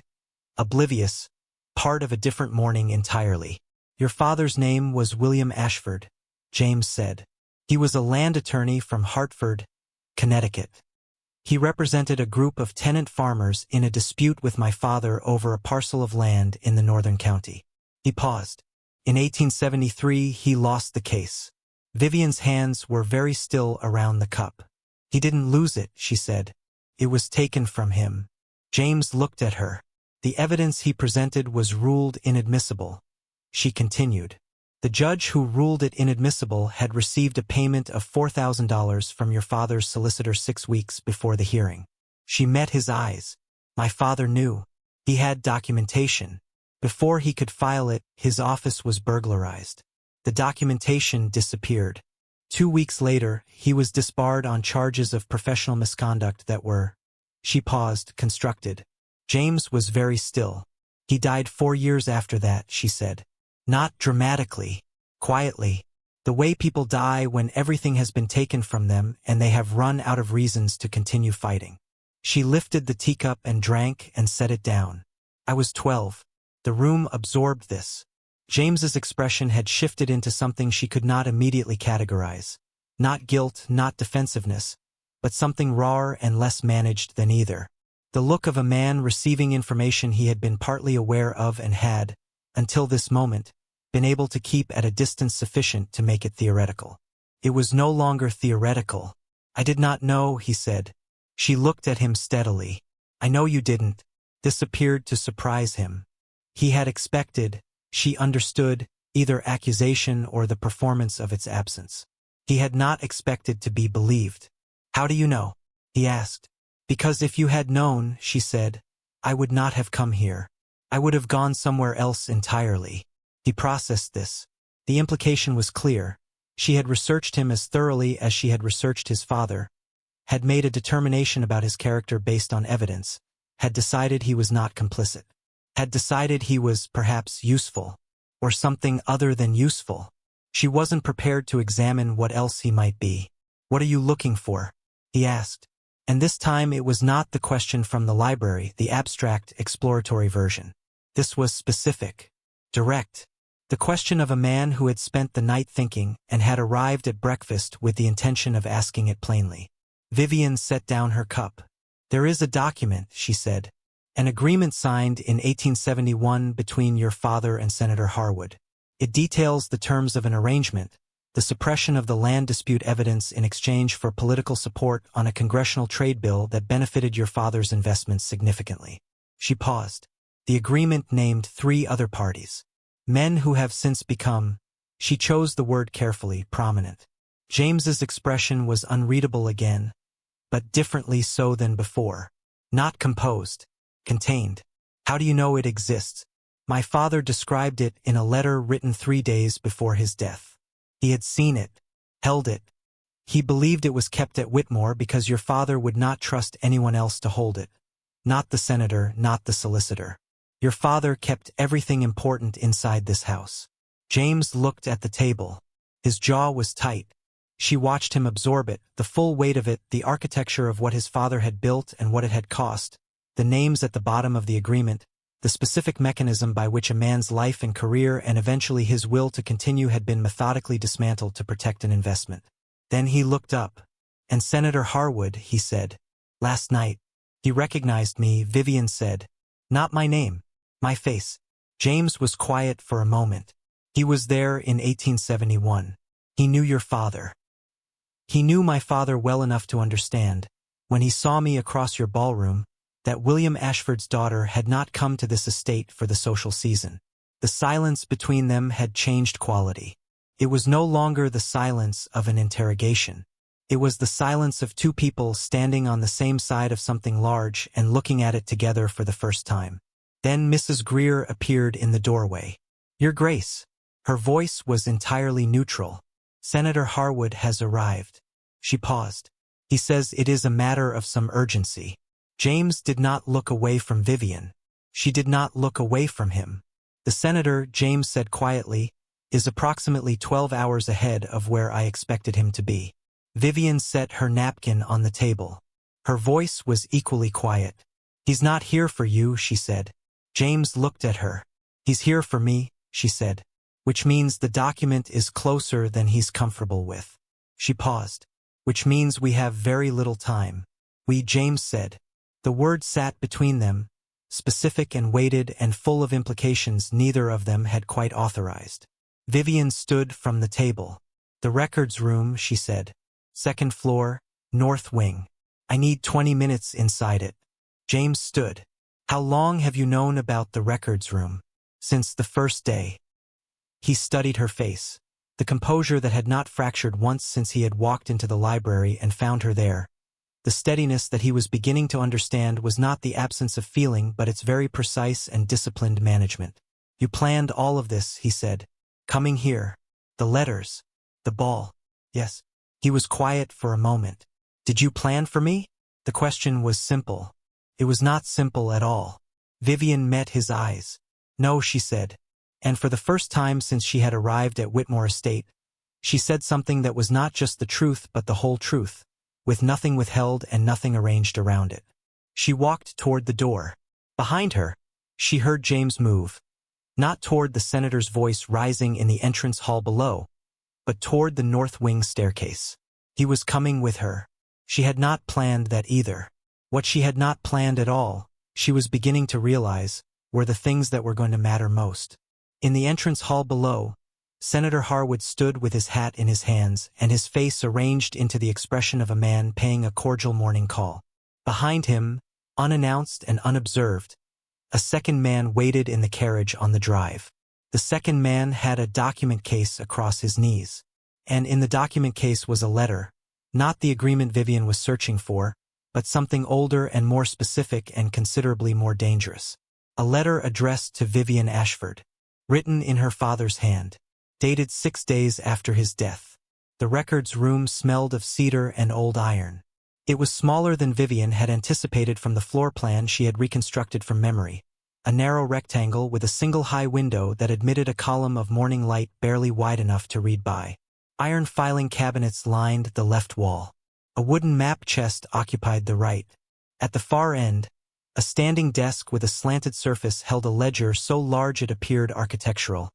A: oblivious, part of a different morning entirely. "Your father's name was William Ashford," James said. "He was a land attorney from Hartford, Connecticut. He represented a group of tenant farmers in a dispute with my father over a parcel of land in the northern county." He paused. "In 1873, he lost the case." Vivian's hands were very still around the cup. "He didn't lose it," she said. "It was taken from him." James looked at her. "The evidence he presented was ruled inadmissible." She continued. "The judge who ruled it inadmissible had received a payment of $4,000 from your father's solicitor 6 weeks before the hearing." She met his eyes. "My father knew. He had documentation. Before he could file it, his office was burglarized. The documentation disappeared. 2 weeks later, he was disbarred on charges of professional misconduct that were—" She paused, constructed. James was very still. "He died 4 years after that," she said. Not dramatically, quietly. The way people die when everything has been taken from them and they have run out of reasons to continue fighting. She lifted the teacup and drank and set it down. "I was 12. The room absorbed this." James's expression had shifted into something she could not immediately categorize. Not guilt, not defensiveness, but something rawer and less managed than either. The look of a man receiving information he had been partly aware of and had, until this moment, been able to keep at a distance sufficient to make it theoretical. It was no longer theoretical. "I did not know," he said. She looked at him steadily. "I know you didn't." This appeared to surprise him. He had expected, she understood, either accusation or the performance of its absence. He had not expected to be believed. "How do you know?" he asked. "Because if you had known," she said, "I would not have come here. I would have gone somewhere else entirely." He processed this. The implication was clear. She had researched him as thoroughly as she had researched his father. had made a determination about his character based on evidence, had decided he was not complicit, had decided he was perhaps useful, or something other than useful. She wasn't prepared to examine what else he might be. "What are you looking for?" he asked. And this time it was not the question from the library, the abstract, exploratory version. This was specific, direct. The question of a man who had spent the night thinking and had arrived at breakfast with the intention of asking it plainly. Vivian set down her cup. "There is a document," she said. "An agreement signed in 1871 between your father and Senator Harwood. It details the terms of an arrangement, the suppression of the land dispute evidence in exchange for political support on a congressional trade bill that benefited your father's investments significantly." She paused. The agreement named 3 other parties. Men who have since become, she chose the word carefully, prominent. James's expression was unreadable again, but differently so than before. Not composed, contained. "How do you know it exists?" "My father described it in a letter written 3 days before his death. He had seen it, held it. He believed it was kept at Whitmore because your father would not trust anyone else to hold it. Not the senator, not the solicitor. Your father kept everything important inside this house." James looked at the table. His jaw was tight. She watched him absorb it, the full weight of it, the architecture of what his father had built and what it had cost, the names at the bottom of the agreement, the specific mechanism by which a man's life and career and eventually his will to continue had been methodically dismantled to protect an investment. Then he looked up. "And Senator Harwood," he said. "Last night. He recognized me," Vivian said. "Not my name. My face." James was quiet for a moment. "He was there in 1871. He knew your father. He knew my father well enough to understand, when he saw me across your ballroom, that William Ashford's daughter had not come to this estate for the social season. The silence between them had changed quality. It was no longer the silence of an interrogation. It was the silence of 2 people standing on the same side of something large and looking at it together for the first time. Then Mrs. Greer appeared in the doorway. "Your Grace." Her voice was entirely neutral. "Senator Harwood has arrived." She paused. "He says it is a matter of some urgency." James did not look away from Vivian. She did not look away from him. "The senator," James said quietly, "is approximately 12 hours ahead of where I expected him to be." Vivian set her napkin on the table. Her voice was equally quiet. "He's not here for you," she said. James looked at her. "He's here for me," she said. "Which means the document is closer than he's comfortable with." She paused. "Which means we have very little time." "We," James said. The word sat between them, specific and weighted and full of implications neither of them had quite authorized. Vivian stood from the table. "The records room," she said. "Second floor, north wing. I need 20 minutes inside it." James stood. "How long have you known about the records room?" "Since the first day." He studied her face. The composure that had not fractured once since he had walked into the library and found her there. The steadiness that he was beginning to understand was not the absence of feeling but its very precise and disciplined management. "You planned all of this," he said. "Coming here. The letters. The ball." "Yes." He was quiet for a moment. "Did you plan for me?" The question was simple. It was not simple at all. Vivian met his eyes. "No," she said. And for the first time since she had arrived at Whitmore Estate, she said something that was not just the truth but the whole truth, with nothing withheld and nothing arranged around it. She walked toward the door. Behind her, she heard James move. Not toward the senator's voice rising in the entrance hall below, but toward the north wing staircase. He was coming with her. She had not planned that either. What she had not planned at all, she was beginning to realize, were the things that were going to matter most. In the entrance hall below, Senator Harwood stood with his hat in his hands and his face arranged into the expression of a man paying a cordial morning call. Behind him, unannounced and unobserved, a second man waited in the carriage on the drive. The second man had a document case across his knees. And in the document case was a letter, not the agreement Vivian was searching for, but something older and more specific and considerably more dangerous. A letter addressed to Vivian Ashford, written in her father's hand, dated 6 days after his death. The records room smelled of cedar and old iron. It was smaller than Vivian had anticipated from the floor plan she had reconstructed from memory. A narrow rectangle with a single high window that admitted a column of morning light barely wide enough to read by. Iron filing cabinets lined the left wall. A wooden map chest occupied the right. At the far end, a standing desk with a slanted surface held a ledger so large it appeared architectural,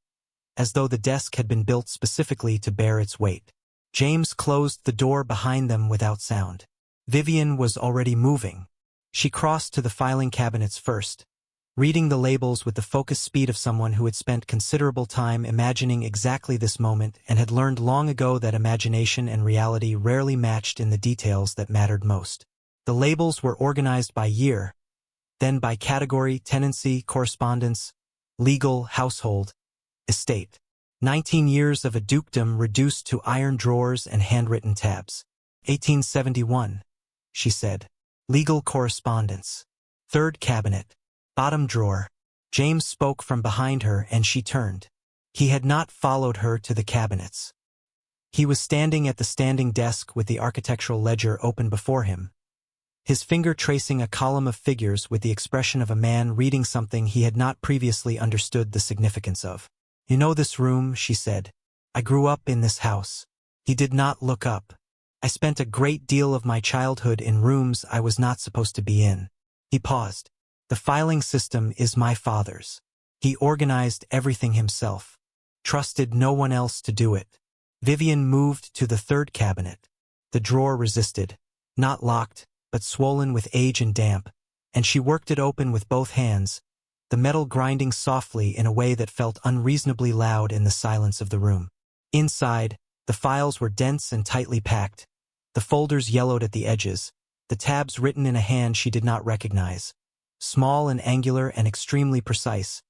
A: as though the desk had been built specifically to bear its weight. James closed the door behind them without sound. Vivian was already moving. She crossed to the filing cabinets first, reading the labels with the focused speed of someone who had spent considerable time imagining exactly this moment and had learned long ago that imagination and reality rarely matched in the details that mattered most. The labels were organized by year, then by category, tenancy, correspondence, legal, household, estate. 19 years of a dukedom reduced to iron drawers and handwritten tabs. 1871, she said. Legal correspondence. Third cabinet. Bottom drawer. James spoke from behind her and she turned. He had not followed her to the cabinets. He was standing at the standing desk with the architectural ledger open before him, his finger tracing a column of figures with the expression of a man reading something he had not previously understood the significance of. "You know this room," she said. "I grew up in this house." He did not look up. "I spent a great deal of my childhood in rooms I was not supposed to be in." He paused. "The filing system is my father's. He organized everything himself. Trusted no one else to do it." Vivian moved to the third cabinet. The drawer resisted. Not locked, but swollen with age and damp, and she worked it open with both hands, the metal grinding softly in a way that felt unreasonably loud in the silence of the room. Inside, the files were dense and tightly packed, the folders yellowed at the edges, the tabs written in a hand she did not recognize. Small and angular and extremely precise,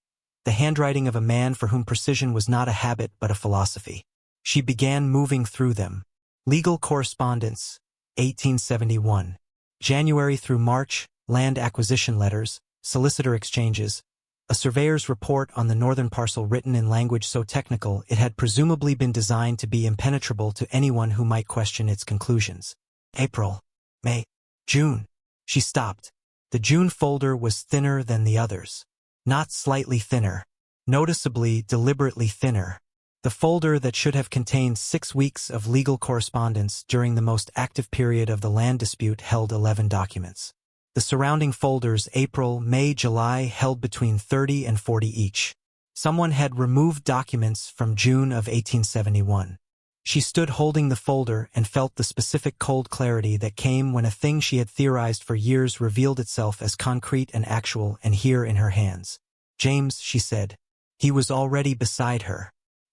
A: the handwriting of a man for whom precision was not a habit but a philosophy. She began moving through them. Legal correspondence, 1871. January through March, land acquisition letters, solicitor exchanges, a surveyor's report on the northern parcel written in language so technical it had presumably been designed to be impenetrable to anyone who might question its conclusions. April, May, June. She stopped. The June folder was thinner than the others. Not slightly thinner. Noticeably, deliberately thinner. The folder that should have contained 6 weeks of legal correspondence during the most active period of the land dispute held 11 documents. The surrounding folders, April, May, July, held between 30 and 40 each. Someone had removed documents from June of 1871. She stood holding the folder and felt the specific cold clarity that came when a thing she had theorized for years revealed itself as concrete and actual and here in her hands. "James," she said. He was already beside her.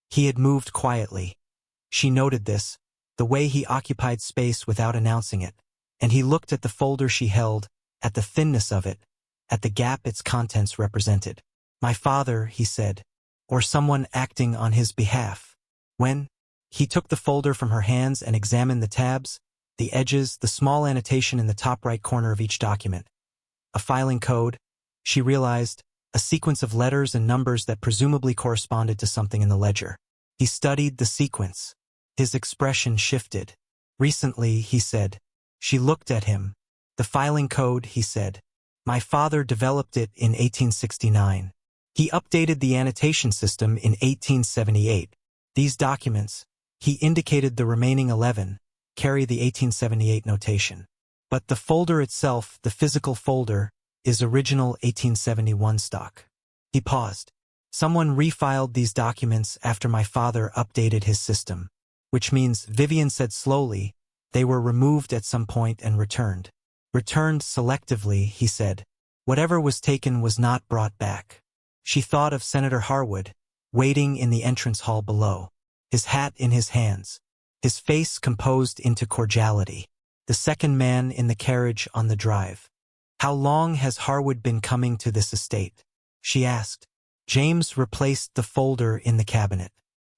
A: He had moved quietly. She noted this, the way he occupied space without announcing it, and he looked at the folder she held, at the thinness of it, at the gap its contents represented. "My father," he said, "or someone acting on his behalf." When he took the folder from her hands and examined the tabs, the edges, the small annotation in the top right corner of each document. A filing code, she realized, a sequence of letters and numbers that presumably corresponded to something in the ledger. He studied the sequence. His expression shifted. "Recently," he said. She looked at him. "The filing code," he said. "My father developed it in 1869. He updated the annotation system in 1878. These documents," he indicated the remaining 11, "carry the 1878 notation. But the folder itself, the physical folder, is original 1871 stock." He paused. "Someone refiled these documents after my father updated his system. Which means," Vivian said slowly, "they were removed at some point and returned." "Returned selectively," he said. "Whatever was taken was not brought back." She thought of Senator Harwood, waiting in the entrance hall below, his hat in his hands, his face composed into cordiality. The second man in the carriage on the drive. "How long has Harwood been coming to this estate?" she asked. James replaced the folder in the cabinet.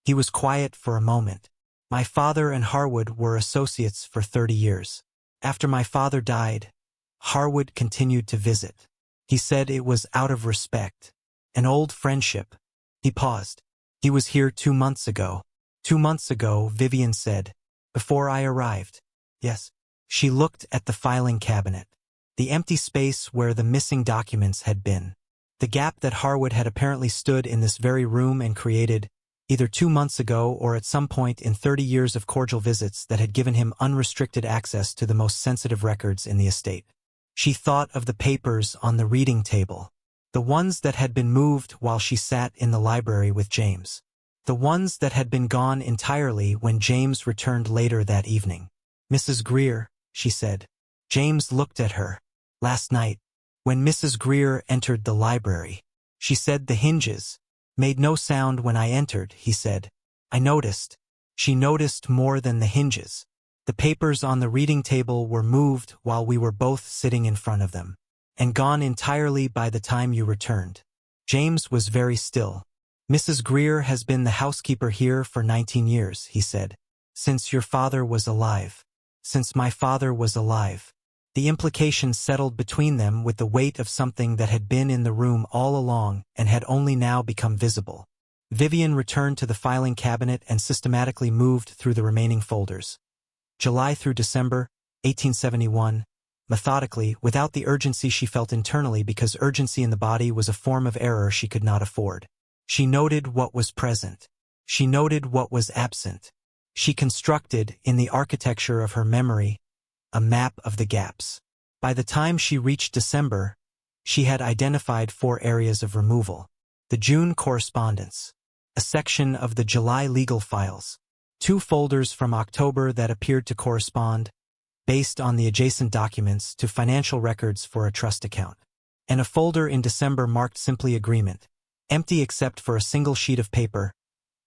A: He was quiet for a moment. "My father and Harwood were associates for 30 years. After my father died, Harwood continued to visit. He said it was out of respect. An old friendship." He paused. "He was here 2 months ago." 2 months ago, Vivian said. "Before I arrived." "Yes." She looked at the filing cabinet, the empty space where the missing documents had been. The gap that Harwood had apparently stood in this very room and created, either 2 months ago or at some point in 30 years of cordial visits that had given him unrestricted access to the most sensitive records in the estate. She thought of the papers on the reading table, the ones that had been moved while she sat in the library with James, the ones that had been gone entirely when James returned later that evening. "Mrs. Greer," she said. James looked at her. "Last night, when Mrs. Greer entered the library, she said the hinges made no sound when I entered," he said. "I noticed." She noticed more than the hinges. The papers on the reading table were moved while we were both sitting in front of them, and gone entirely by the time you returned. James was very still. "Mrs. Greer has been the housekeeper here for 19 years, he said. "Since your father was alive." "Since my father was alive." The implication settled between them with the weight of something that had been in the room all along and had only now become visible. Vivian returned to the filing cabinet and systematically moved through the remaining folders. July through December, 1871, methodically, without the urgency she felt internally, because urgency in the body was a form of error she could not afford. She noted what was present. She noted what was absent. She constructed, in the architecture of her memory, a map of the gaps. By the time she reached December, she had identified 4 areas of removal: the June correspondence, a section of the July legal files, 2 folders from October that appeared to correspond, based on the adjacent documents, to financial records for a trust account, and a folder in December marked simply agreement, empty except for a single sheet of paper,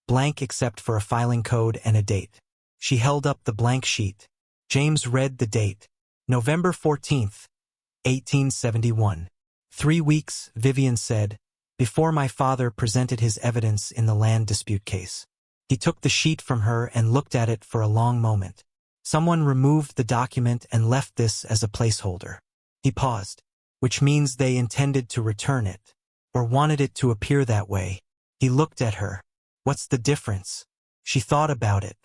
A: blank except for a filing code and a date. She held up the blank sheet. James read the date. November 14th, 1871. 3 weeks, Vivian said, before my father presented his evidence in the land dispute case. He took the sheet from her and looked at it for a long moment. Someone removed the document and left this as a placeholder. He paused, which means they intended to return it, or wanted it to appear that way. He looked at her. What's the difference? She thought about it.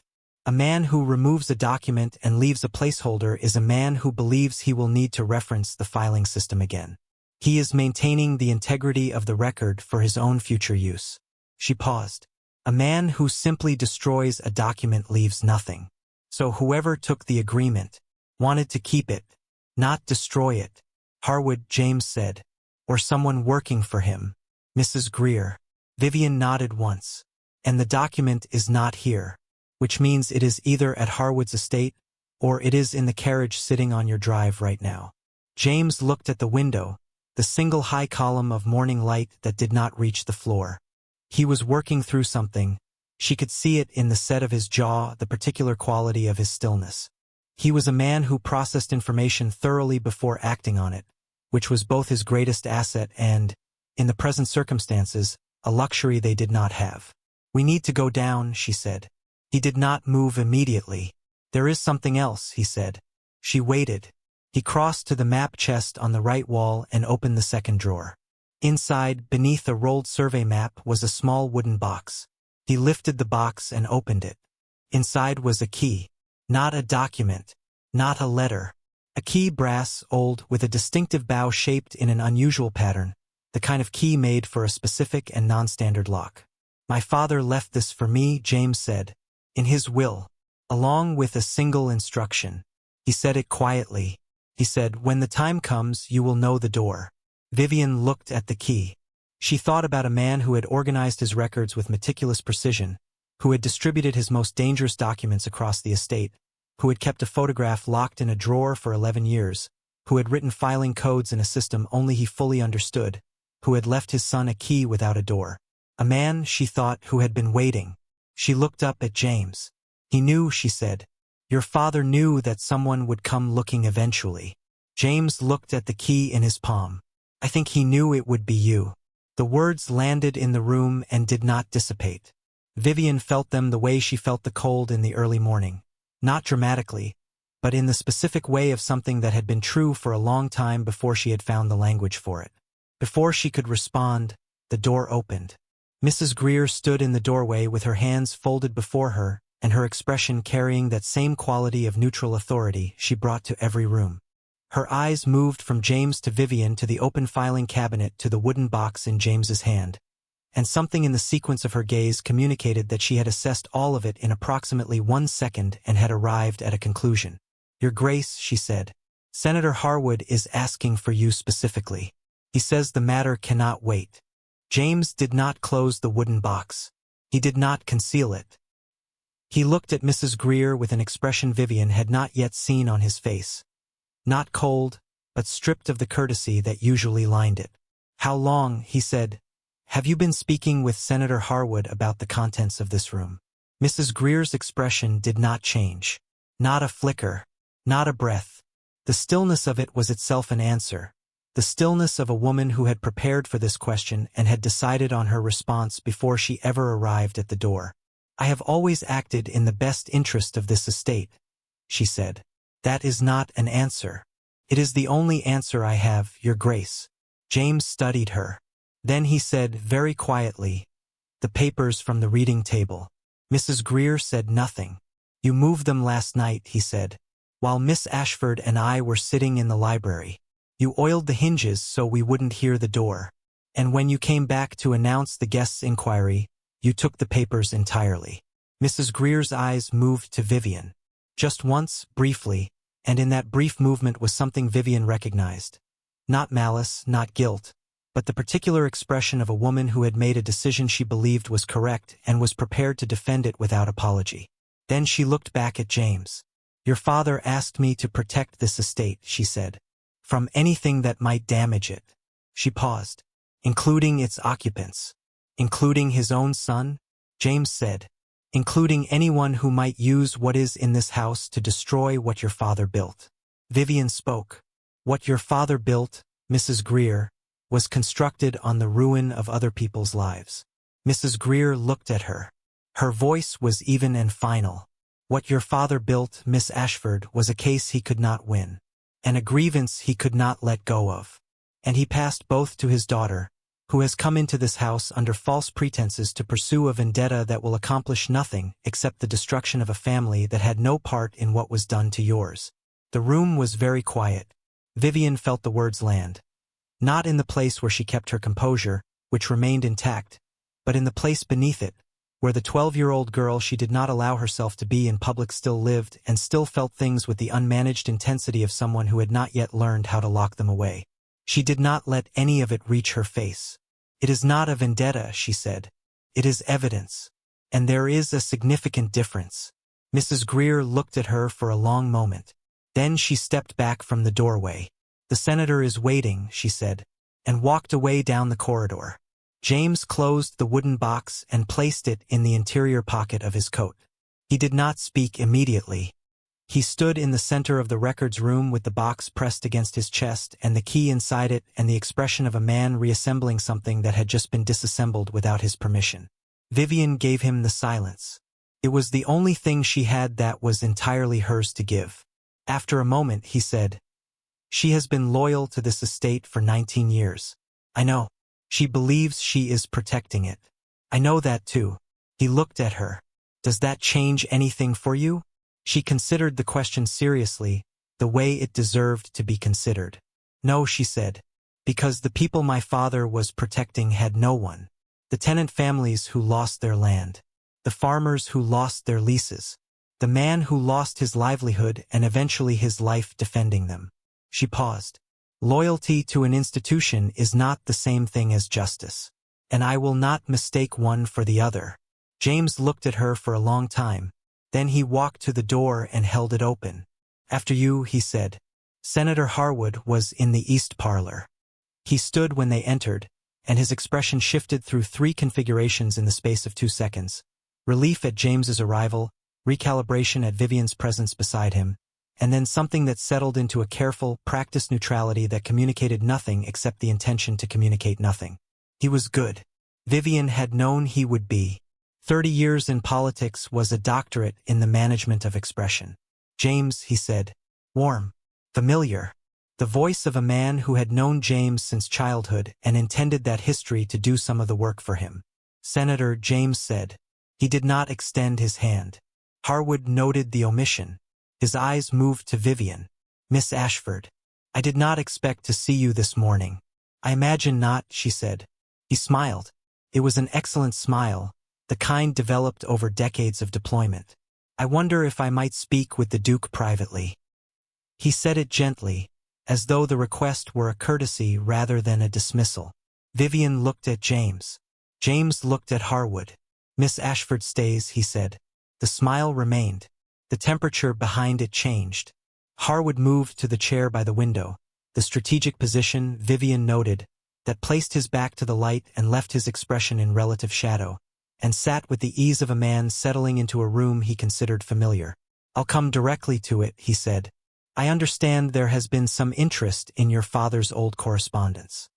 A: A man who removes a document and leaves a placeholder is a man who believes he will need to reference the filing system again. He is maintaining the integrity of the record for his own future use. She paused. A man who simply destroys a document leaves nothing. So whoever took the agreement wanted to keep it, not destroy it. Harwood, James said. Or someone working for him. Mrs. Greer. Vivian nodded once. And the document is not here, which means it is either at Harwood's estate, or it is in the carriage sitting on your drive right now. James looked at the window, the single high column of morning light that did not reach the floor. He was working through something. She could see it in the set of his jaw, the particular quality of his stillness. He was a man who processed information thoroughly before acting on it, which was both his greatest asset and, in the present circumstances, a luxury they did not have. "We need to go down," she said. He did not move immediately. "There is something else," he said. She waited. He crossed to the map chest on the right wall and opened the second drawer. Inside, beneath a rolled survey map, was a small wooden box. He lifted the box and opened it. Inside was a key. Not a document. Not a letter. A key, brass, old, with a distinctive bow shaped in an unusual pattern, the kind of key made for a specific and non-standard lock. "My father left this for me," James said, "in his will, along with a single instruction." He said it quietly. He said, "When the time comes, you will know the door." Vivian looked at the key. She thought about a man who had organized his records with meticulous precision, who had distributed his most dangerous documents across the estate, who had kept a photograph locked in a drawer for 11 years, who had written filing codes in a system only he fully understood, who had left his son a key without a door. A man, she thought, who had been waiting. She looked up at James. "He knew," she said. "Your father knew that someone would come looking eventually." James looked at the key in his palm. "I think he knew it would be you." The words landed in the room and did not dissipate. Vivian felt them the way she felt the cold in the early morning. Not dramatically, but in the specific way of something that had been true for a long time before she had found the language for it. Before she could respond, the door opened. Mrs. Greer stood in the doorway with her hands folded before her, and her expression carrying that same quality of neutral authority she brought to every room. Her eyes moved from James to Vivian to the open filing cabinet to the wooden box in James's hand, and something in the sequence of her gaze communicated that she had assessed all of it in approximately 1 second and had arrived at a conclusion. "Your Grace," she said, "Senator Harwood is asking for you specifically. He says the matter cannot wait." James did not close the wooden box. He did not conceal it. He looked at Mrs. Greer with an expression Vivian had not yet seen on his face. Not cold, but stripped of the courtesy that usually lined it. "How long," he said, "have you been speaking with Senator Harwood about the contents of this room?" Mrs. Greer's expression did not change. Not a flicker. Not a breath. The stillness of it was itself an answer. The stillness of a woman who had prepared for this question and had decided on her response before she ever arrived at the door. "I have always acted in the best interest of this estate," she said. "That is not an answer." "It is the only answer I have, Your Grace." James studied her. Then he said very quietly, "The papers from the reading table." Mrs. Greer said nothing. "You moved them last night," he said, "while Miss Ashford and I were sitting in the library. You oiled the hinges so we wouldn't hear the door. And when you came back to announce the guest's inquiry, you took the papers entirely." Mrs. Greer's eyes moved to Vivian. Just once, briefly, and in that brief movement was something Vivian recognized. Not malice, not guilt, but the particular expression of a woman who had made a decision she believed was correct and was prepared to defend it without apology. Then she looked back at James. "Your father asked me to protect this estate," she said, "from anything that might damage it." She paused. "Including its occupants. Including his own son?" James said, "Including anyone who might use what is in this house to destroy what your father built." Vivian spoke. "What your father built, Mrs. Greer, was constructed on the ruin of other people's lives." Mrs. Greer looked at her. Her voice was even and final. "What your father built, Miss Ashford, was a case he could not win, and a grievance he could not let go of. And he passed both to his daughter, who has come into this house under false pretenses to pursue a vendetta that will accomplish nothing except the destruction of a family that had no part in what was done to yours." The room was very quiet. Vivian felt the words land. Not in the place where she kept her composure, which remained intact, but in the place beneath it, where the 12-year-old girl she did not allow herself to be in public still lived and still felt things with the unmanaged intensity of someone who had not yet learned how to lock them away. She did not let any of it reach her face. "It is not a vendetta," she said. "It is evidence. And there is a significant difference." Mrs. Greer looked at her for a long moment. Then she stepped back from the doorway. "The senator is waiting," she said, and walked away down the corridor. James closed the wooden box and placed it in the interior pocket of his coat. He did not speak immediately. He stood in the center of the records room with the box pressed against his chest and the key inside it and the expression of a man reassembling something that had just been disassembled without his permission. Vivian gave him the silence. It was the only thing she had that was entirely hers to give. After a moment, he said, "She has been loyal to this estate for 19 years. I know. She believes she is protecting it. I know that too." He looked at her. "Does that change anything for you?" She considered the question seriously, the way it deserved to be considered. "No," she said, "because the people my father was protecting had no one. The tenant families who lost their land. The farmers who lost their leases. The man who lost his livelihood and eventually his life defending them." She paused. "Loyalty to an institution is not the same thing as justice. And I will not mistake one for the other." James looked at her for a long time. Then he walked to the door and held it open. "After you," he said. Senator Harwood was in the east parlor. He stood when they entered, and his expression shifted through 3 configurations in the space of 2 seconds. Relief at James's arrival, recalibration at Vivian's presence beside him, and then something that settled into a careful, practiced neutrality that communicated nothing except the intention to communicate nothing. He was good. Vivian had known he would be. 30 years in politics was a doctorate in the management of expression. "James," he said. Warm. Familiar. The voice of a man who had known James since childhood and intended that history to do some of the work for him. "Senator," James said. He did not extend his hand. Harwood noted the omission. His eyes moved to Vivian. "Miss Ashford, I did not expect to see you this morning." "I imagine not," she said. He smiled. It was an excellent smile, the kind developed over decades of deployment. "I wonder if I might speak with the Duke privately." He said it gently, as though the request were a courtesy rather than a dismissal. Vivian looked at James. James looked at Harwood. "Miss Ashford stays," he said. The smile remained. The temperature behind it changed. Harwood moved to the chair by the window, the strategic position, Vivian noted, that placed his back to the light and left his expression in relative shadow, and sat with the ease of a man settling into a room he considered familiar. "I'll come directly to it," he said. "I understand there has been some interest in your father's old correspondence."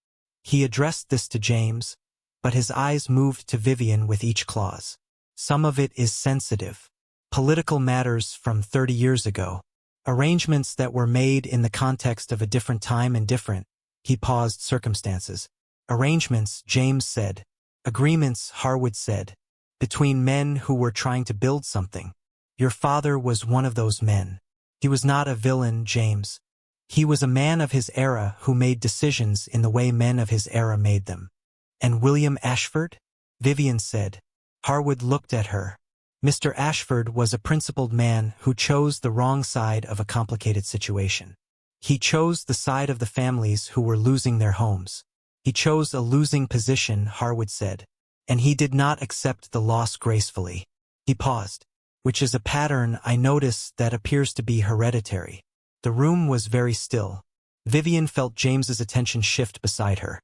A: He addressed this to James, but his eyes moved to Vivian with each clause. "Some of it is sensitive. Political matters from 30 years ago. Arrangements that were made in the context of a different time and different," he paused, "circumstances." "Arrangements," James said. "Agreements," Harwood said. "Between men who were trying to build something. Your father was one of those men. He was not a villain, James. He was a man of his era who made decisions in the way men of his era made them." "And William Ashford?" Vivian said. Harwood looked at her. "Mr. Ashford was a principled man who chose the wrong side of a complicated situation. He chose the side of the families who were losing their homes. He chose a losing position," Harwood said, "and he did not accept the loss gracefully." He paused. "Which is a pattern I notice that appears to be hereditary." The room was very still. Vivian felt James's attention shift beside her.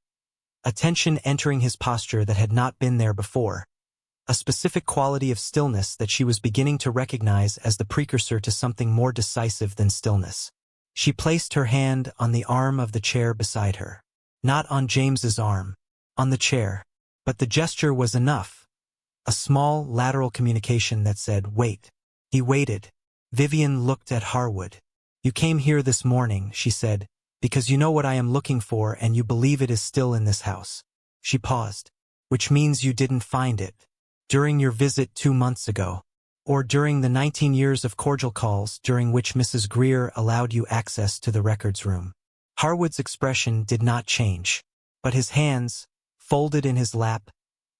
A: Attention entering his posture that had not been there before. A specific quality of stillness that she was beginning to recognize as the precursor to something more decisive than stillness. She placed her hand on the arm of the chair beside her. Not on James's arm, on the chair. But the gesture was enough. A small, lateral communication that said, "Wait." He waited. Vivian looked at Harwood. "You came here this morning," she said, "because you know what I am looking for and you believe it is still in this house." She paused. "Which means you didn't find it. During your visit 2 months ago. Or during the 19 years of cordial calls during which Mrs. Greer allowed you access to the records room." Harwood's expression did not change, but his hands, folded in his lap,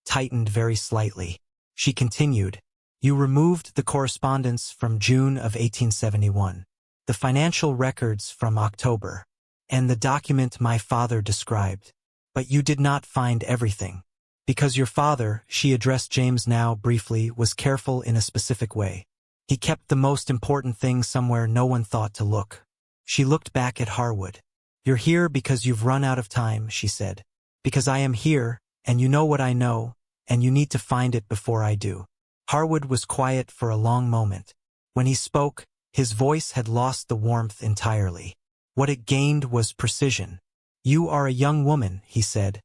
A: tightened very slightly. She continued, "You removed the correspondence from June of 1871, the financial records from October, and the document my father described. But you did not find everything. Because your father," she addressed James now briefly, "was careful in a specific way. He kept the most important thing somewhere no one thought to look." She looked back at Harwood. "You're here because you've run out of time," she said. "Because I am here, and you know what I know, and you need to find it before I do." Harwood was quiet for a long moment. When he spoke, his voice had lost the warmth entirely. What it gained was precision. "You are a young woman," he said,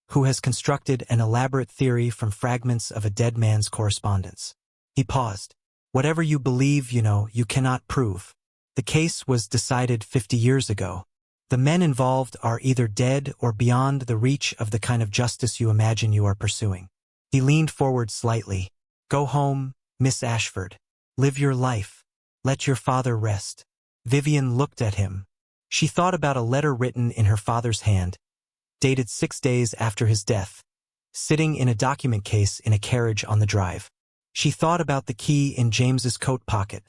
A: "who has constructed an elaborate theory from fragments of a dead man's correspondence." He paused. "Whatever you believe, you cannot prove. The case was decided 50 years ago. The men involved are either dead or beyond the reach of the kind of justice you imagine you are pursuing." He leaned forward slightly. "Go home, Miss Ashford. Live your life. Let your father rest." Vivian looked at him. She thought about a letter written in her father's hand, dated 6 days after his death, sitting in a document case in a carriage on the drive. She thought about the key in James's coat pocket,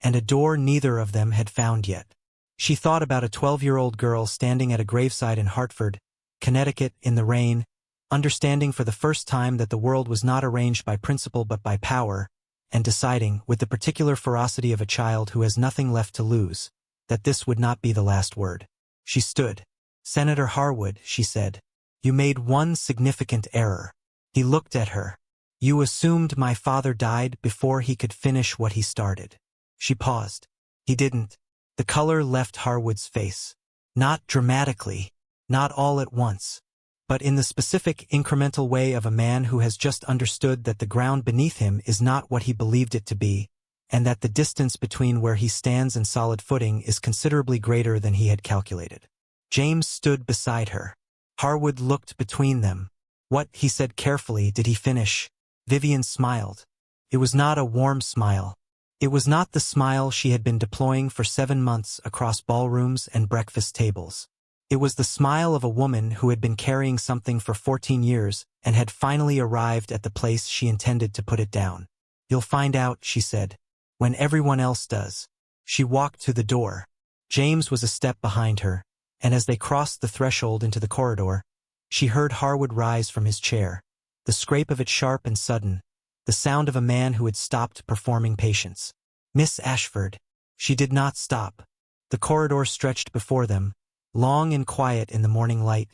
A: and a door neither of them had found yet. She thought about a 12-year-old girl standing at a graveside in Hartford, Connecticut, in the rain, understanding for the first time that the world was not arranged by principle but by power, and deciding, with the particular ferocity of a child who has nothing left to lose, that this would not be the last word. She stood. "Senator Harwood," she said, "you made one significant error." He looked at her. "You assumed my father died before he could finish what he started." She paused. "He didn't." The color left Harwood's face. Not dramatically, not all at once, but in the specific, incremental way of a man who has just understood that the ground beneath him is not what he believed it to be, and that the distance between where he stands and solid footing is considerably greater than he had calculated. James stood beside her. Harwood looked between them. "What," he said carefully, "did he finish?" Vivian smiled. It was not a warm smile. It was not the smile she had been deploying for 7 months across ballrooms and breakfast tables. It was the smile of a woman who had been carrying something for 14 years and had finally arrived at the place she intended to put it down. "You'll find out," she said, "when everyone else does." She walked to the door. James was a step behind her, and as they crossed the threshold into the corridor, she heard Harwood rise from his chair, the scrape of it sharp and sudden, the sound of a man who had stopped performing patience. "Miss Ashford." She did not stop. The corridor stretched before them, long and quiet in the morning light,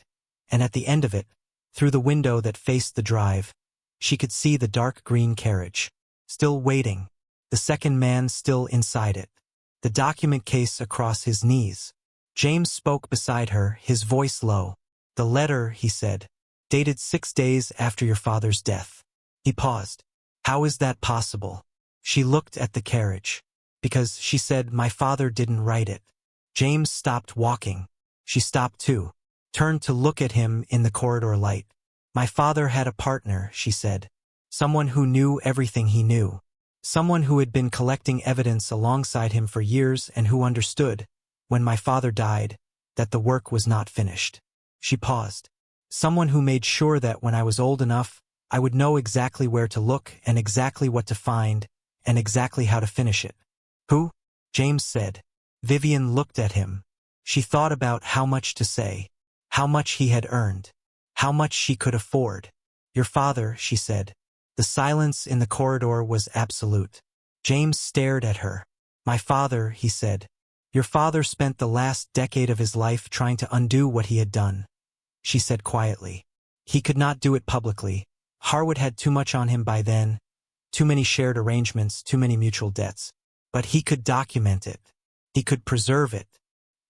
A: and at the end of it, through the window that faced the drive, she could see the dark green carriage, still waiting, the second man still inside it, the document case across his knees. James spoke beside her, his voice low. "The letter," he said, "dated 6 days after your father's death." He paused. "How is that possible?" She looked at the carriage. "Because," she said, "my father didn't write it." James stopped walking. She stopped too, turned to look at him in the corridor light. "My father had a partner," she said. "Someone who knew everything he knew. Someone who had been collecting evidence alongside him for years and who understood, when my father died, that the work was not finished." She paused. "Someone who made sure that when I was old enough, I would know exactly where to look and exactly what to find and exactly how to finish it." "Who?" James said. Vivian looked at him. She thought about how much to say, how much he had earned, how much she could afford. "Your father," she said. The silence in the corridor was absolute. James stared at her. "My father," he said. "Your father spent the last decade of his life trying to undo what he had done," she said quietly. "He could not do it publicly. Harwood had too much on him by then, too many shared arrangements, too many mutual debts. But he could document it. He could preserve it.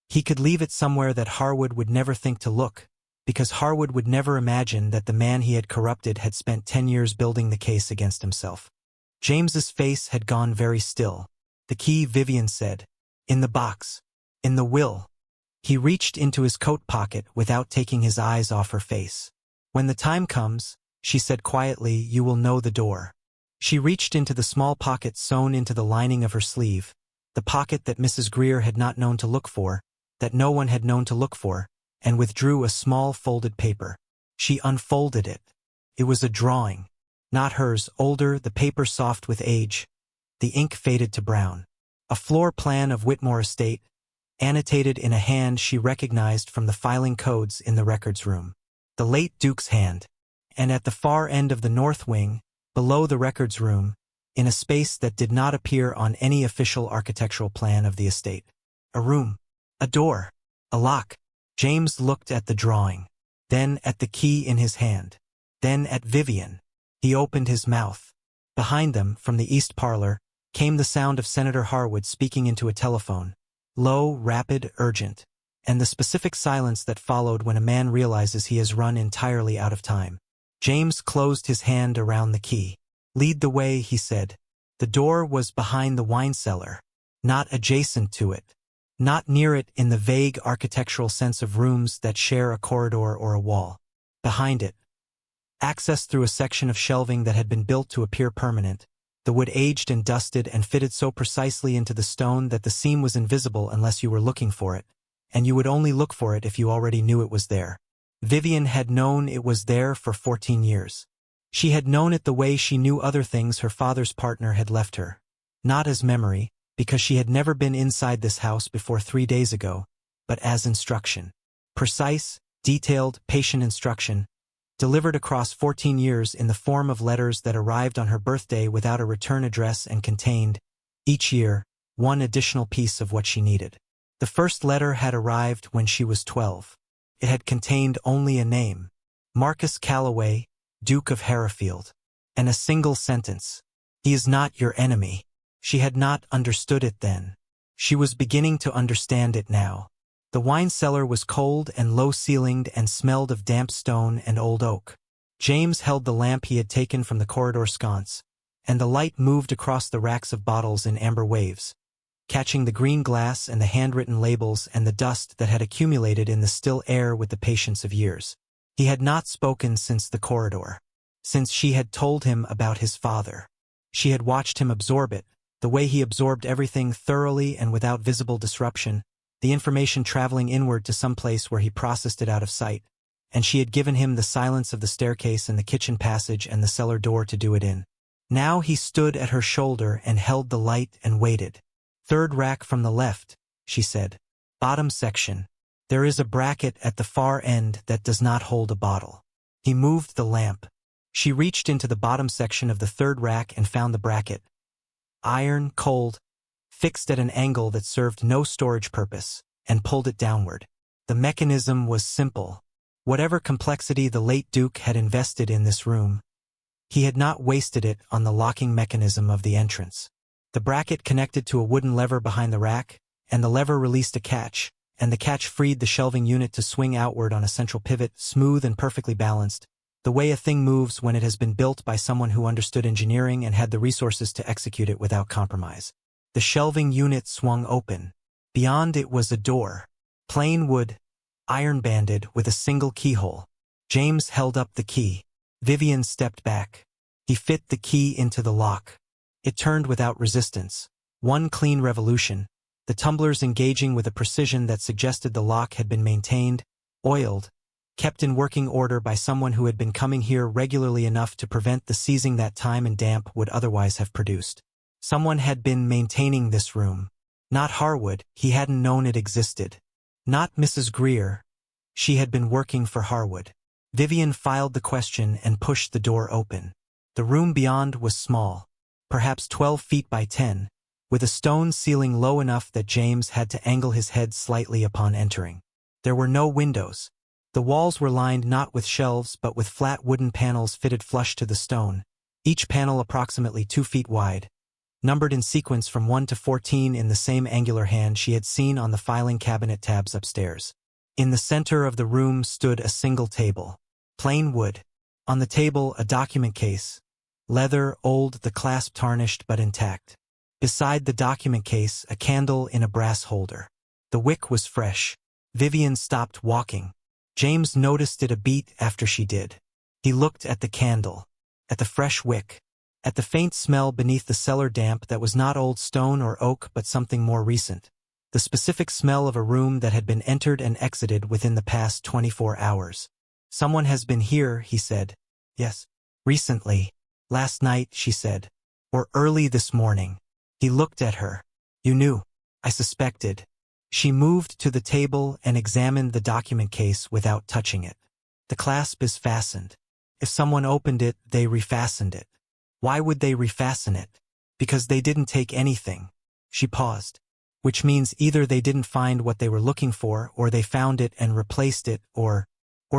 A: He could leave it somewhere that Harwood would never think to look, because Harwood would never imagine that the man he had corrupted had spent 10 years building the case against himself." James's face had gone very still. "The key," Vivian said. "In the box. In the will." He reached into his coat pocket without taking his eyes off her face. "When the time comes," she said quietly, "you will know the door." She reached into the small pocket sewn into the lining of her sleeve, the pocket that Mrs. Greer had not known to look for, that no one had known to look for, and withdrew a small folded paper. She unfolded it. It was a drawing. Not hers, older, the paper soft with age. The ink faded to brown. A floor plan of Whitmore Estate, annotated in a hand she recognized from the filing codes in the records room. The late Duke's hand. And at the far end of the north wing, below the records room, in a space that did not appear on any official architectural plan of the estate. A room. A door. A lock. James looked at the drawing. Then at the key in his hand. Then at Vivian. He opened his mouth. Behind them, from the east parlor, came the sound of Senator Harwood speaking into a telephone. Low, rapid, urgent. And the specific silence that followed when a man realizes he has run entirely out of time. James closed his hand around the key. "Lead the way," he said. The door was behind the wine cellar, not adjacent to it, not near it in the vague architectural sense of rooms that share a corridor or a wall. Behind it, access through a section of shelving that had been built to appear permanent, the wood aged and dusted and fitted so precisely into the stone that the seam was invisible unless you were looking for it, and you would only look for it if you already knew it was there. Vivian had known it was there for 14 years. She had known it the way she knew other things her father's partner had left her. Not as memory, because she had never been inside this house before 3 days ago, but as instruction. Precise, detailed, patient instruction, delivered across 14 years in the form of letters that arrived on her birthday without a return address and contained, each year, one additional piece of what she needed. The first letter had arrived when she was 12. It had contained only a name, Marcus Calloway, Duke of Hereford, and a single sentence, "He is not your enemy." She had not understood it then. She was beginning to understand it now. The wine cellar was cold and low-ceilinged and smelled of damp stone and old oak. James held the lamp he had taken from the corridor sconce, and the light moved across the racks of bottles in amber waves, catching the green glass and the handwritten labels and the dust that had accumulated in the still air with the patience of years. He had not spoken since the corridor, since she had told him about his father. She had watched him absorb it, The way he absorbed everything thoroughly and without visible disruption, the information traveling inward to some place where he processed it out of sight, and she had given him the silence of the staircase and the kitchen passage and the cellar door to do it in. Now he stood at her shoulder and held the light and waited. "Third rack from the left," she said. "Bottom section. There is a bracket at the far end that does not hold a bottle." He moved the lamp. She reached into the bottom section of the third rack and found the bracket. Iron, cold, fixed at an angle that served no storage purpose, and pulled it downward. The mechanism was simple. Whatever complexity the late Duke had invested in this room, he had not wasted it on the locking mechanism of the entrance. The bracket connected to a wooden lever behind the rack, and the lever released a catch, and the catch freed the shelving unit to swing outward on a central pivot, smooth and perfectly balanced, the way a thing moves when it has been built by someone who understood engineering and had the resources to execute it without compromise. The shelving unit swung open. Beyond it was a door. Plain wood, iron-banded with a single keyhole. James held up the key. Vivian stepped back. He fit the key into the lock. It turned without resistance. One clean revolution, the tumblers engaging with a precision that suggested the lock had been maintained, oiled, kept in working order by someone who had been coming here regularly enough to prevent the seizing that time and damp would otherwise have produced. Someone had been maintaining this room. Not Harwood, he hadn't known it existed. Not Mrs. Greer. She had been working for Harwood. Vivian filed the question and pushed the door open. The room beyond was small, perhaps 12 feet by 10, with a stone ceiling low enough that James had to angle his head slightly upon entering. There were no windows. The walls were lined not with shelves but with flat wooden panels fitted flush to the stone, each panel approximately 2 feet wide, numbered in sequence from 1 to 14 in the same angular hand she had seen on the filing cabinet tabs upstairs. In the center of the room stood a single table. Plain wood. On the table, a document case. Leather, old, the clasp tarnished but intact. Beside the document case, a candle in a brass holder. The wick was fresh. Vivian stopped walking. James noticed it a beat after she did. He looked at the candle, at the fresh wick, at the faint smell beneath the cellar damp that was not old stone or oak but something more recent. The specific smell of a room that had been entered and exited within the past 24 hours. "Someone has been here," he said. "Yes. Recently. Last night," she said. "Or early this morning." He looked at her. "You knew." "I suspected." She moved to the table and examined the document case without touching it. "The clasp is fastened. If someone opened it, they refastened it." "Why would they refasten it?" "Because they didn't take anything." She paused. "Which means either they didn't find what they were looking for, or they found it and replaced it, or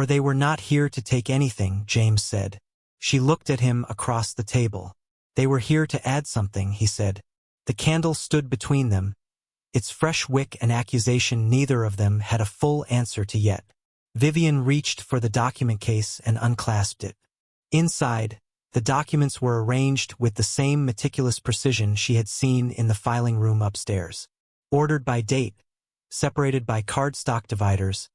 A: they were not here to take anything," James said. She looked at him across the table. "They were here to add something," he said. The candle stood between them, its fresh wick and accusation neither of them had a full answer to yet. Vivian reached for the document case and unclasped it. Inside, the documents were arranged with the same meticulous precision she had seen in the filing room upstairs. Ordered by date, separated by cardstock dividers,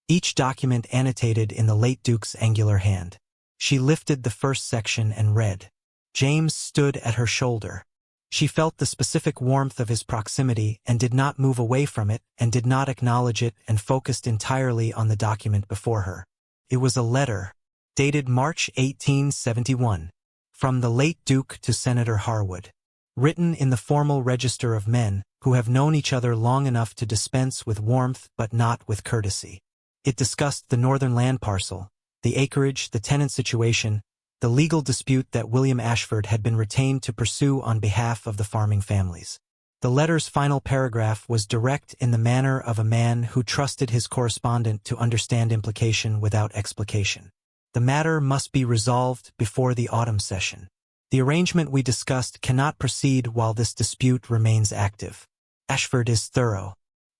A: each document annotated in the late Duke's angular hand. She lifted the first section and read. James stood at her shoulder. She felt the specific warmth of his proximity and did not move away from it and did not acknowledge it and focused entirely on the document before her. It was a letter, dated March 1871, from the late Duke to Senator Harwood, written in the formal register of men who have known each other long enough to dispense with warmth but not with courtesy. It discussed the northern land parcel, the acreage, the tenant situation, the legal dispute that William Ashford had been retained to pursue on behalf of the farming families. The letter's final paragraph was direct in the manner of a man who trusted his correspondent to understand implication without explication. The matter must be resolved before the autumn session. The arrangement we discussed cannot proceed while this dispute remains active. Ashford is thorough.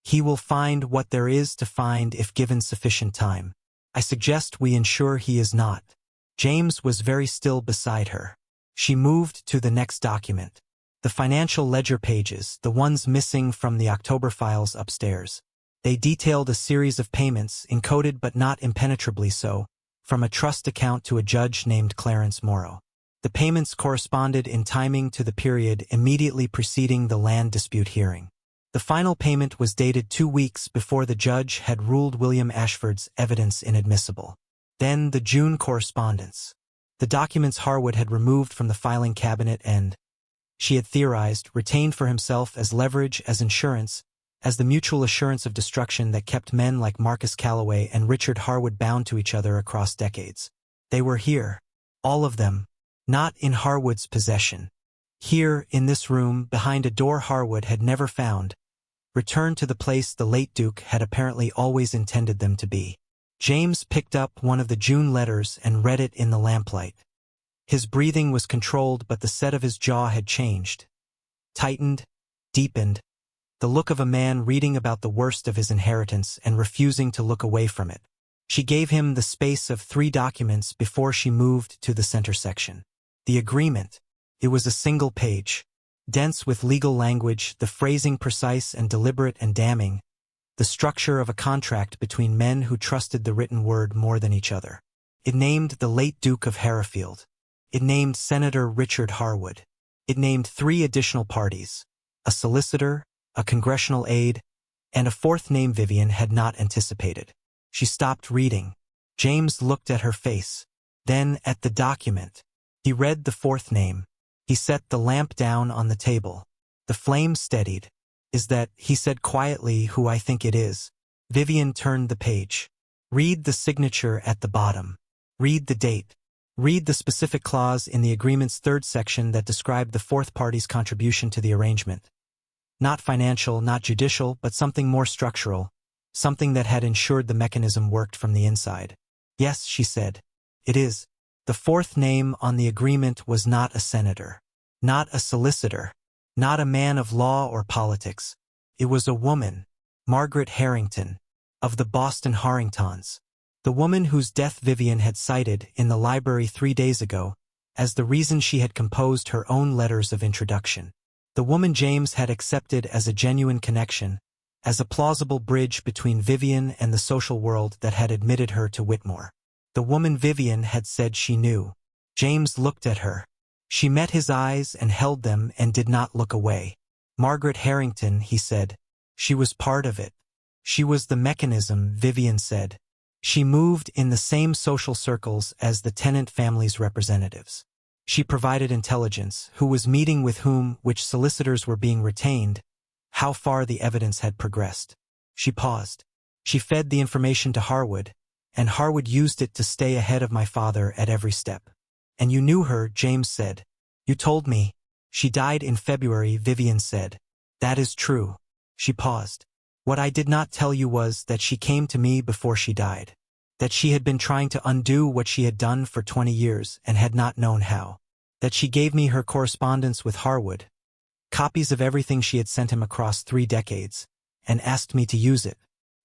A: He will find what there is to find if given sufficient time. I suggest we ensure he is not. James was very still beside her. She moved to the next document. The financial ledger pages, the ones missing from the October files upstairs. They detailed a series of payments, encoded but not impenetrably so, from a trust account to a judge named Clarence Morrow. The payments corresponded in timing to the period immediately preceding the land dispute hearing. The final payment was dated 2 weeks before the judge had ruled William Ashford's evidence inadmissible. Then the June correspondence. The documents Harwood had removed from the filing cabinet and, she had theorized, retained for himself as leverage, as insurance, as the mutual assurance of destruction that kept men like Marcus Calloway and Richard Harwood bound to each other across decades. They were here, all of them, not in Harwood's possession. Here, in this room, behind a door Harwood had never found, returned to the place the late Duke had apparently always intended them to be. James picked up one of the June letters and read it in the lamplight. His breathing was controlled, but the set of his jaw had changed. Tightened, deepened, the look of a man reading about the worst of his inheritance and refusing to look away from it. She gave him the space of 3 documents before she moved to the center section. The agreement. It was a single page. Dense with legal language, the phrasing precise and deliberate and damning. The structure of a contract between men who trusted the written word more than each other. It named the late Duke of Hereford. It named Senator Richard Harwood. It named 3 additional parties, a solicitor, a congressional aide, and a 4th name Vivian had not anticipated. She stopped reading. James looked at her face, then at the document. He read the 4th name. He set the lamp down on the table. The flame steadied. Is that, he said quietly, who I think it is? Vivian turned the page. Read the signature at the bottom. Read the date. Read the specific clause in the agreement's 3rd section that described the 4th party's contribution to the arrangement. Not financial, not judicial, but something more structural, something that had ensured the mechanism worked from the inside. Yes, she said. It is. The 4th name on the agreement was not a senator, not a solicitor, not a man of law or politics. It was a woman, Margaret Harrington, of the Boston Harringtons. The woman whose death Vivian had cited in the library 3 days ago as the reason she had composed her own letters of introduction. The woman James had accepted as a genuine connection, as a plausible bridge between Vivian and the social world that had admitted her to Whitmore. The woman Vivian had said she knew. James looked at her. She met his eyes and held them and did not look away. Margaret Harrington, he said. She was part of it. She was the mechanism, Vivian said. She moved in the same social circles as the tenant family's representatives. She provided intelligence, who was meeting with whom, which solicitors were being retained, how far the evidence had progressed. She paused. She fed the information to Harwood, and Harwood used it to stay ahead of my father at every step. And you knew her, James said. You told me. She died in February, Vivian said. That is true. She paused. What I did not tell you was that she came to me before she died. That she had been trying to undo what she had done for 20 years and had not known how. That she gave me her correspondence with Harwood, copies of everything she had sent him across 3 decades, and asked me to use it.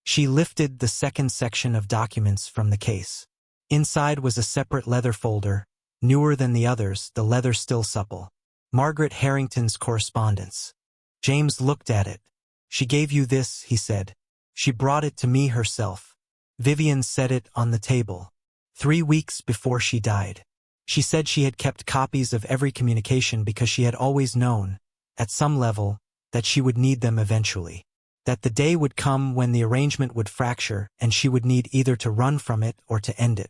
A: She lifted the 2nd section of documents from the case. Inside was a separate leather folder, newer than the others, the leather still supple. Margaret Harrington's correspondence. James looked at it. She gave you this, he said. She brought it to me herself. Vivian set it on the table. 3 weeks before she died. She said she had kept copies of every communication because she had always known, at some level, that she would need them eventually. That the day would come when the arrangement would fracture and she would need either to run from it or to end it.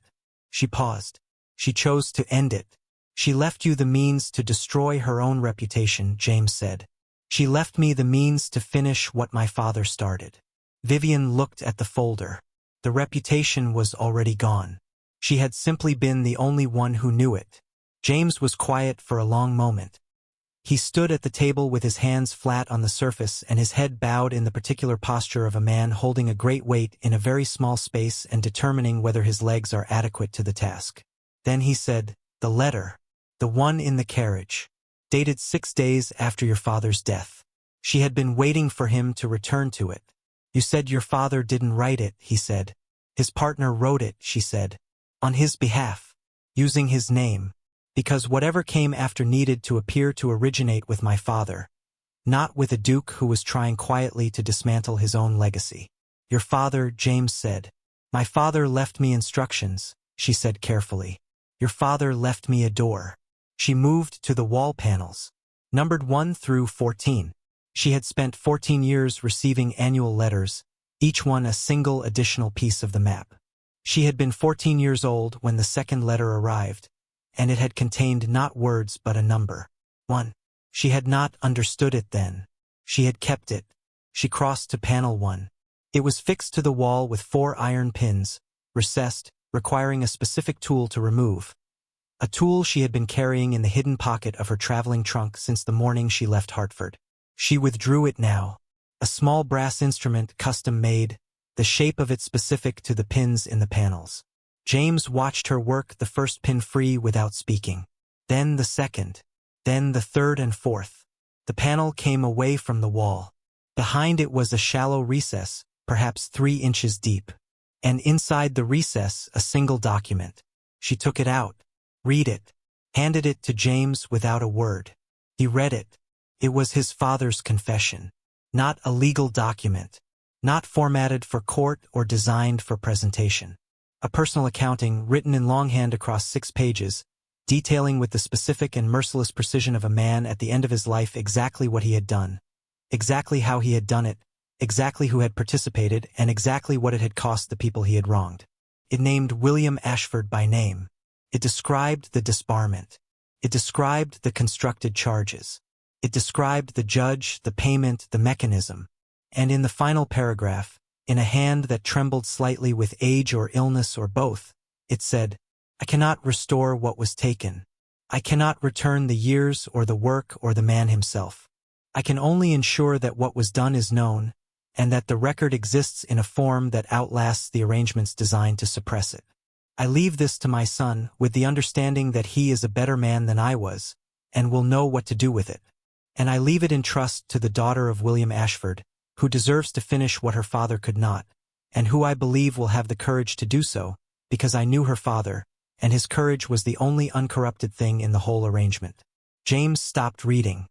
A: She paused. She chose to end it. She left you the means to destroy her own reputation, James said. She left me the means to finish what my father started. Vivian looked at the folder. The reputation was already gone. She had simply been the only one who knew it. James was quiet for a long moment. He stood at the table with his hands flat on the surface and his head bowed in the particular posture of a man holding a great weight in a very small space and determining whether his legs are adequate to the task. Then he said, the letter, the one in the carriage, dated 6 days after your father's death. She had been waiting for him to return to it. You said your father didn't write it, he said. His partner wrote it, she said. On his behalf, using his name, because whatever came after needed to appear to originate with my father, not with a duke who was trying quietly to dismantle his own legacy. Your father, James said. My father left me instructions, she said carefully. Your father left me a door. She moved to the wall panels, numbered 1 through 14. She had spent 14 years receiving annual letters, each one a single additional piece of the map. She had been 14 years old when the second letter arrived, and it had contained not words but a number. 1. She had not understood it then. She had kept it. She crossed to panel 1. It was fixed to the wall with 4 iron pins, recessed, requiring a specific tool to remove. A tool she had been carrying in the hidden pocket of her traveling trunk since the morning she left Hartford. She withdrew it now. A small brass instrument, custom-made, the shape of it specific to the pins in the panels. James watched her work the first pin free without speaking. Then the second. Then the third and fourth. The panel came away from the wall. Behind it was a shallow recess, perhaps 3 inches deep. And inside the recess, a single document. She took it out. Read it. Handed it to James without a word. He read it. It was his father's confession. Not a legal document. Not formatted for court or designed for presentation. A personal accounting written in longhand across 6 pages, detailing with the specific and merciless precision of a man at the end of his life exactly what he had done, exactly how he had done it, exactly who had participated, and exactly what it had cost the people he had wronged. It named William Ashford by name. It described the disbarment. It described the constructed charges. It described the judge, the payment, the mechanism. And in the final paragraph, in a hand that trembled slightly with age or illness or both, it said, "I cannot restore what was taken. I cannot return the years or the work or the man himself. I can only ensure that what was done is known, and that the record exists in a form that outlasts the arrangements designed to suppress it. I leave this to my son with the understanding that he is a better man than I was, and will know what to do with it. And I leave it in trust to the daughter of William Ashford, who deserves to finish what her father could not, and who I believe will have the courage to do so, because I knew her father, and his courage was the only uncorrupted thing in the whole arrangement." James stopped reading.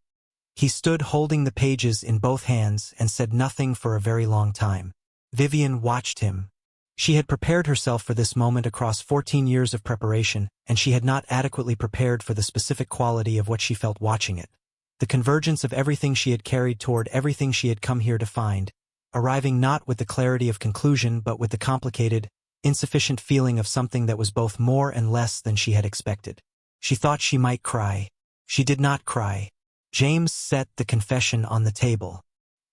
A: He stood holding the pages in both hands and said nothing for a very long time. Vivian watched him. She had prepared herself for this moment across 14 years of preparation, and she had not adequately prepared for the specific quality of what she felt watching it. The convergence of everything she had carried toward everything she had come here to find, arriving not with the clarity of conclusion but with the complicated, insufficient feeling of something that was both more and less than she had expected. She thought she might cry. She did not cry. James set the confession on the table.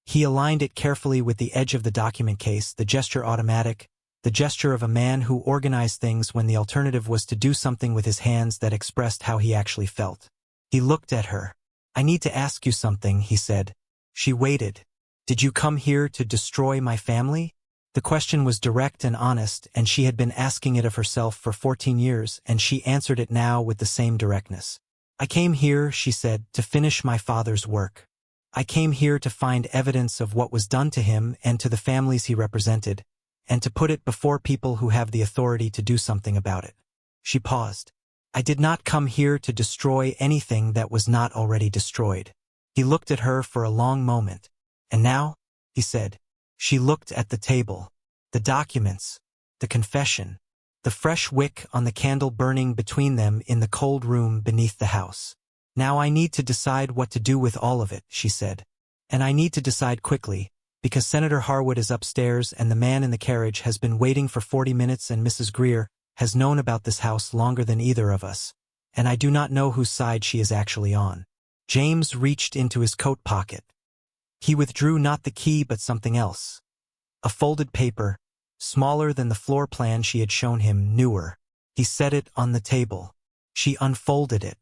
A: He aligned it carefully with the edge of the document case, the gesture automatic, the gesture of a man who organized things when the alternative was to do something with his hands that expressed how he actually felt. He looked at her. "I need to ask you something," he said. She waited. "Did you come here to destroy my family?" The question was direct and honest, and she had been asking it of herself for 14 years, and she answered it now with the same directness. "I came here," she said, "to finish my father's work. I came here to find evidence of what was done to him and to the families he represented, and to put it before people who have the authority to do something about it." She paused. "I did not come here to destroy anything that was not already destroyed." He looked at her for a long moment. "And now?" he said. She looked at the table, the documents, the confession, the fresh wick on the candle burning between them in the cold room beneath the house. "Now I need to decide what to do with all of it," she said. "And I need to decide quickly, because Senator Harwood is upstairs and the man in the carriage has been waiting for 40 minutes and Mrs. Greer has known about this house longer than either of us, and I do not know whose side she is actually on." James reached into his coat pocket. He withdrew not the key but something else. A folded paper, smaller than the floor plan she had shown him, newer. He set it on the table. She unfolded it.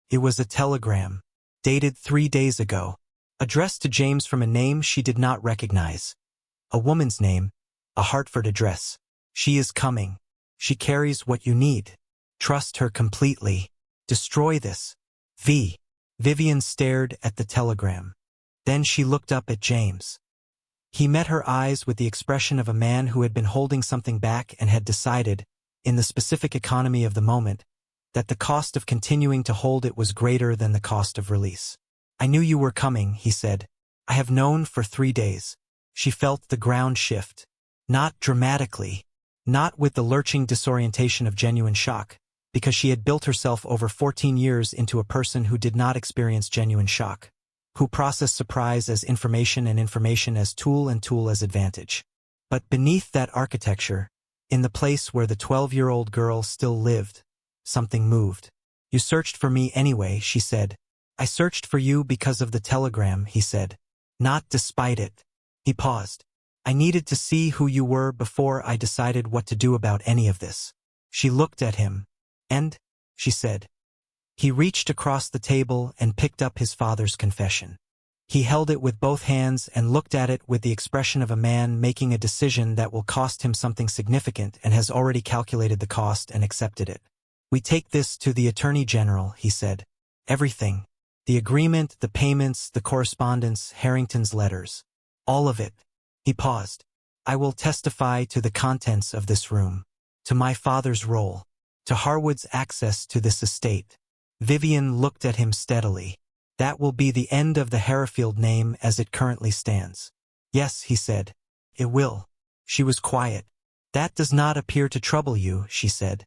A: It was a telegram, dated 3 days ago, addressed to James from a name she did not recognize. A woman's name, a Hartford address. "She is coming. She carries what you need. Trust her completely. Destroy this. V." Vivian stared at the telegram. Then she looked up at James. He met her eyes with the expression of a man who had been holding something back and had decided, in the specific economy of the moment, that the cost of continuing to hold it was greater than the cost of release. "I knew you were coming," he said. "I have known for 3 days." She felt the ground shift. Not dramatically. Not with the lurching disorientation of genuine shock, because she had built herself over 14 years into a person who did not experience genuine shock, who processed surprise as information and information as tool and tool as advantage. But beneath that architecture, in the place where the 12-year-old girl still lived, something moved. "You searched for me anyway," she said. "I searched for you because of the telegram," he said. "Not despite it." He paused. "I needed to see who you were before I decided what to do about any of this." She looked at him. "And?" she said. He reached across the table and picked up his father's confession. He held it with both hands and looked at it with the expression of a man making a decision that will cost him something significant and has already calculated the cost and accepted it. "We take this to the Attorney General," he said. "Everything. The agreement, the payments, the correspondence, Harrington's letters. All of it." He paused. "I will testify to the contents of this room, to my father's role, to Harwood's access to this estate." Vivian looked at him steadily. "That will be the end of the Harrifield name as it currently stands." "Yes," he said. "It will." She was quiet. "That does not appear to trouble you," she said.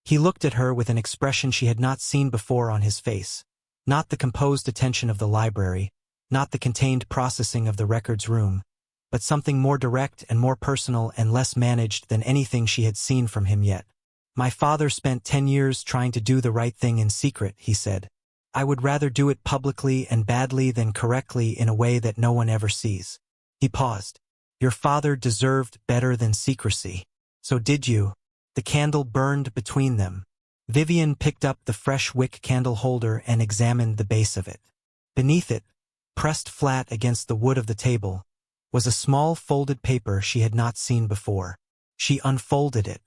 A: He looked at her with an expression she had not seen before on his face. Not the composed attention of the library, not the contained processing of the records room, but something more direct and more personal and less managed than anything she had seen from him yet. "My father spent 10 years trying to do the right thing in secret," he said. "I would rather do it publicly and badly than correctly in a way that no one ever sees." He paused. "Your father deserved better than secrecy. So did you." The candle burned between them. Vivian picked up the fresh wick candle holder and examined the base of it. Beneath it, pressed flat against the wood of the table, was a small folded paper she had not seen before. She unfolded it.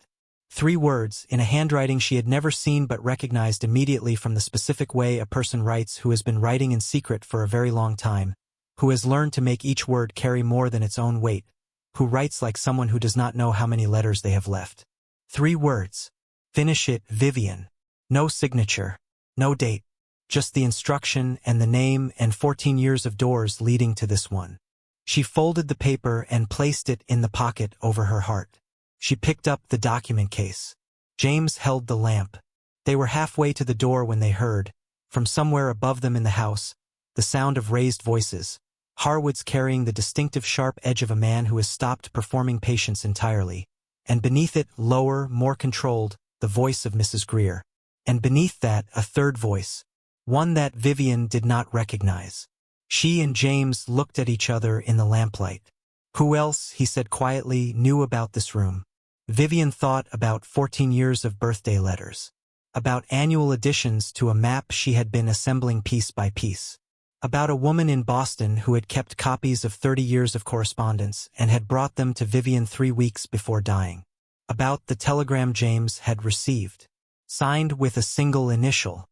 A: 3 words, in a handwriting she had never seen but recognized immediately from the specific way a person writes who has been writing in secret for a very long time, who has learned to make each word carry more than its own weight, who writes like someone who does not know how many letters they have left. 3 words. "Finish it, Vivian." No signature. No date. Just the instruction and the name and 14 years of doors leading to this one. She folded the paper and placed it in the pocket over her heart. She picked up the document case. James held the lamp. They were halfway to the door when they heard, from somewhere above them in the house, the sound of raised voices. Harwood's carrying the distinctive sharp edge of a man who has stopped performing patience entirely. And beneath it, lower, more controlled, the voice of Mrs. Greer. And beneath that, a third voice, one that Vivian did not recognize. She and James looked at each other in the lamplight. "Who else," he said quietly, "knew about this room?" Vivian thought about 14 years of birthday letters. About annual additions to a map she had been assembling piece by piece. About a woman in Boston who had kept copies of 30 years of correspondence and had brought them to Vivian 3 weeks before dying. About the telegram James had received. Signed with a single initial.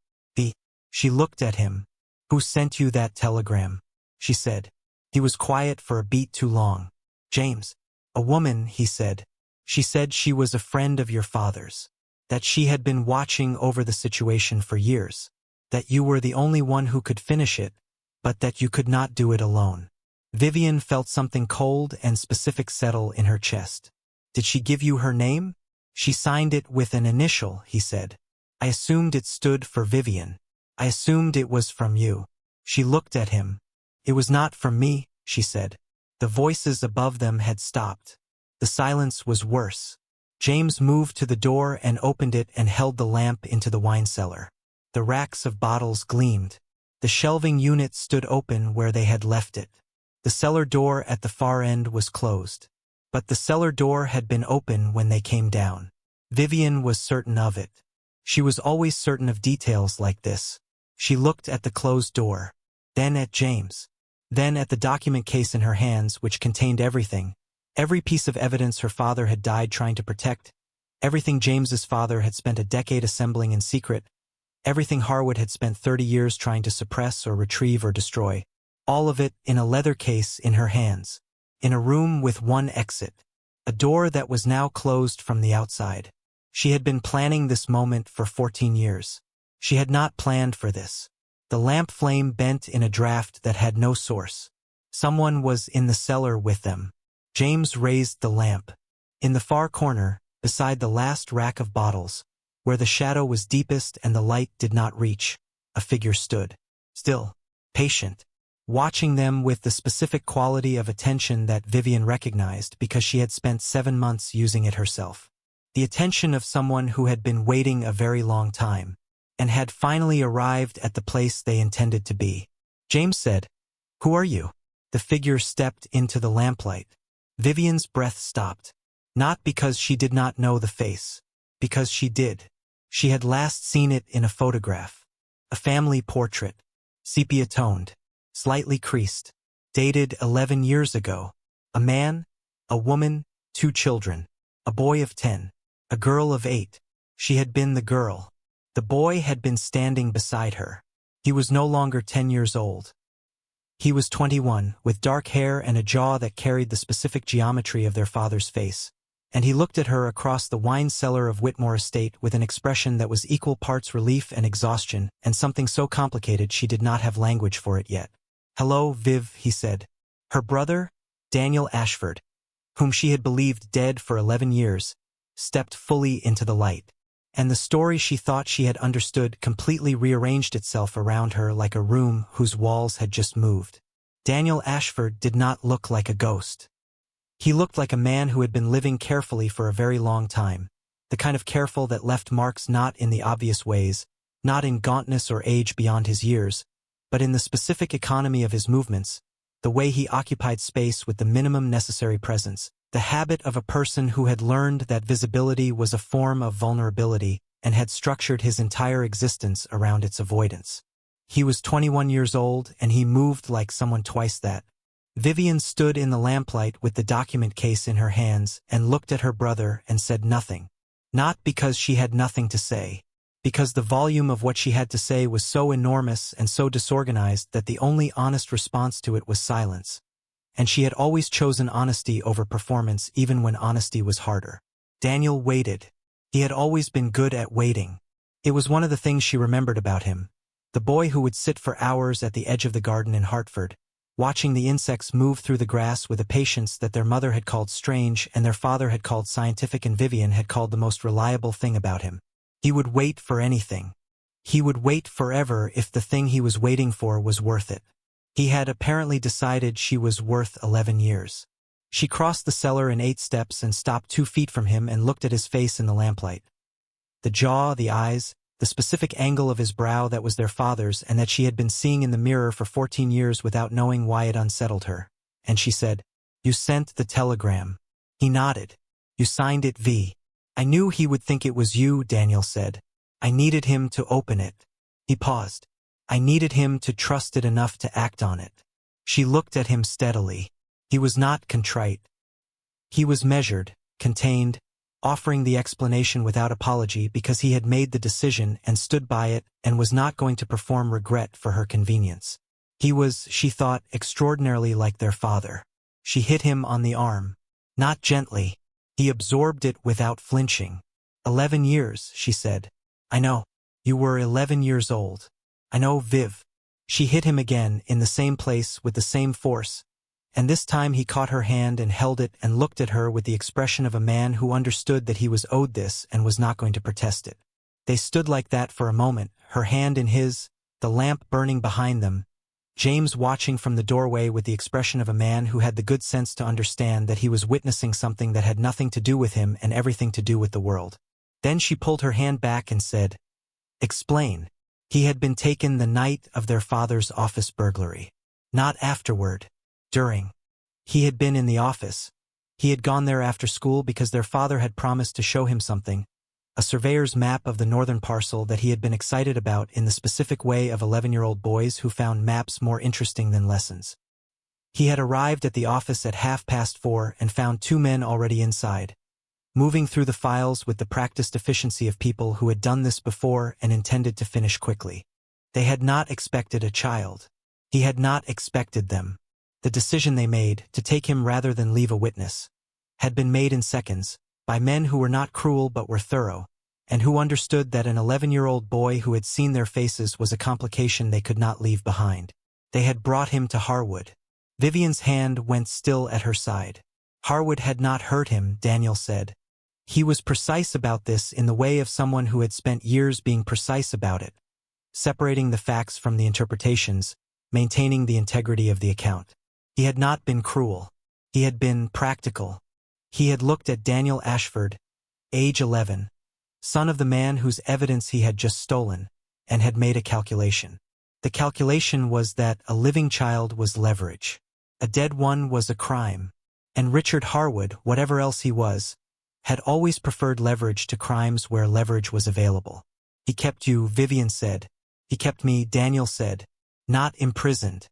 A: She looked at him. "Who sent you that telegram?" she said. He was quiet for a beat too long. "James." "A woman," he said. "She said she was a friend of your father's. That she had been watching over the situation for years. That you were the only one who could finish it, but that you could not do it alone." Vivian felt something cold and specific settle in her chest. "Did she give you her name?" "She signed it with an initial," he said. "I assumed it stood for Vivian. I assumed it was from you." She looked at him. "It was not from me," she said. The voices above them had stopped. The silence was worse. James moved to the door and opened it and held the lamp into the wine cellar. The racks of bottles gleamed. The shelving unit stood open where they had left it. The cellar door at the far end was closed. But the cellar door had been open when they came down. Vivian was certain of it. She was always certain of details like this. She looked at the closed door. Then at James. Then at the document case in her hands, which contained everything. Every piece of evidence her father had died trying to protect. Everything James's father had spent a decade assembling in secret. Everything Harwood had spent 30 years trying to suppress or retrieve or destroy. All of it in a leather case in her hands. In a room with one exit. A door that was now closed from the outside. She had been planning this moment for 14 years. She had not planned for this. The lamp flame bent in a draft that had no source. Someone was in the cellar with them. James raised the lamp. In the far corner, beside the last rack of bottles, Where the shadow was deepest and the light did not reach, a figure stood. Still, patient, watching them with the specific quality of attention that Vivian recognized because she had spent 7 months using it herself. The attention of someone who had been waiting a very long time, and had finally arrived at the place they intended to be. James said, "Who are you?" The figure stepped into the lamplight. Vivian's breath stopped. Not because she did not know the face. Because she did. She had last seen it in a photograph. A family portrait. Sepia-toned. Slightly creased. Dated 11 years ago. A man, a woman, 2 children. A boy of 10. A girl of 8. She had been the girl. The boy had been standing beside her. He was no longer 10 years old. He was 21, with dark hair and a jaw that carried the specific geometry of their father's face. And he looked at her across the wine cellar of Whitmore Estate with an expression that was equal parts relief and exhaustion, and something so complicated she did not have language for it yet. "Hello, Viv," he said. Her brother, Daniel Ashford, whom she had believed dead for 11 years, stepped fully into the light. And the story she thought she had understood completely rearranged itself around her like a room whose walls had just moved. Daniel Ashford did not look like a ghost. He looked like a man who had been living carefully for a very long time, the kind of careful that left marks not in the obvious ways, not in gauntness or age beyond his years, but in the specific economy of his movements, the way he occupied space with the minimum necessary presence, the habit of a person who had learned that visibility was a form of vulnerability and had structured his entire existence around its avoidance. He was 21 years old, and he moved like someone twice that. Vivian stood in the lamplight with the document case in her hands and looked at her brother and said nothing. Not because she had nothing to say, because the volume of what she had to say was so enormous and so disorganized that the only honest response to it was silence. And she had always chosen honesty over performance even when honesty was harder. Daniel waited. He had always been good at waiting. It was one of the things she remembered about him. The boy who would sit for hours at the edge of the garden in Hartford, watching the insects move through the grass with a patience that their mother had called strange and their father had called scientific and Vivian had called the most reliable thing about him. He would wait for anything. He would wait forever if the thing he was waiting for was worth it. He had apparently decided she was worth 11 years. She crossed the cellar in 8 steps and stopped 2 feet from him and looked at his face in the lamplight. The jaw, the eyes, the specific angle of his brow that was their father's and that she had been seeing in the mirror for 14 years without knowing why it unsettled her. And she said, "You sent the telegram." He nodded. "You signed it V." "I knew he would think it was you," Daniel said. "I needed him to open it." He paused. "I needed him to trust it enough to act on it." She looked at him steadily. He was not contrite. He was measured, contained, offering the explanation without apology because he had made the decision and stood by it and was not going to perform regret for her convenience. He was, she thought, extraordinarily like their father. She hit him on the arm. Not gently. He absorbed it without flinching. 11 years, she said. "I know. You were 11 years old. I know, Viv." She hit him again in the same place with the same force, and this time he caught her hand and held it and looked at her with the expression of a man who understood that he was owed this and was not going to protest it. They stood like that for a moment, her hand in his, the lamp burning behind them, James watching from the doorway with the expression of a man who had the good sense to understand that he was witnessing something that had nothing to do with him and everything to do with the world. Then she pulled her hand back and said, "Explain." He had been taken the night of their father's office burglary. Not afterward. During. He had been in the office. He had gone there after school because their father had promised to show him something, a surveyor's map of the northern parcel that he had been excited about in the specific way of 11-year-old boys who found maps more interesting than lessons. He had arrived at the office at 4:30 and found 2 men already inside, moving through the files with the practiced efficiency of people who had done this before and intended to finish quickly. They had not expected a child. He had not expected them. The decision they made, to take him rather than leave a witness, had been made in seconds, by men who were not cruel but were thorough, and who understood that an 11-year-old boy who had seen their faces was a complication they could not leave behind. They had brought him to Harwood. Vivian's hand went still at her side. Harwood had not hurt him, Daniel said. He was precise about this in the way of someone who had spent years being precise about it, separating the facts from the interpretations, maintaining the integrity of the account. He had not been cruel. He had been practical. He had looked at Daniel Ashford, age 11, son of the man whose evidence he had just stolen, and had made a calculation. The calculation was that a living child was leverage. A dead one was a crime. And Richard Harwood, whatever else he was, had always preferred leverage to crimes where leverage was available. He kept you, Vivian said. He kept me, Daniel said. Not imprisoned.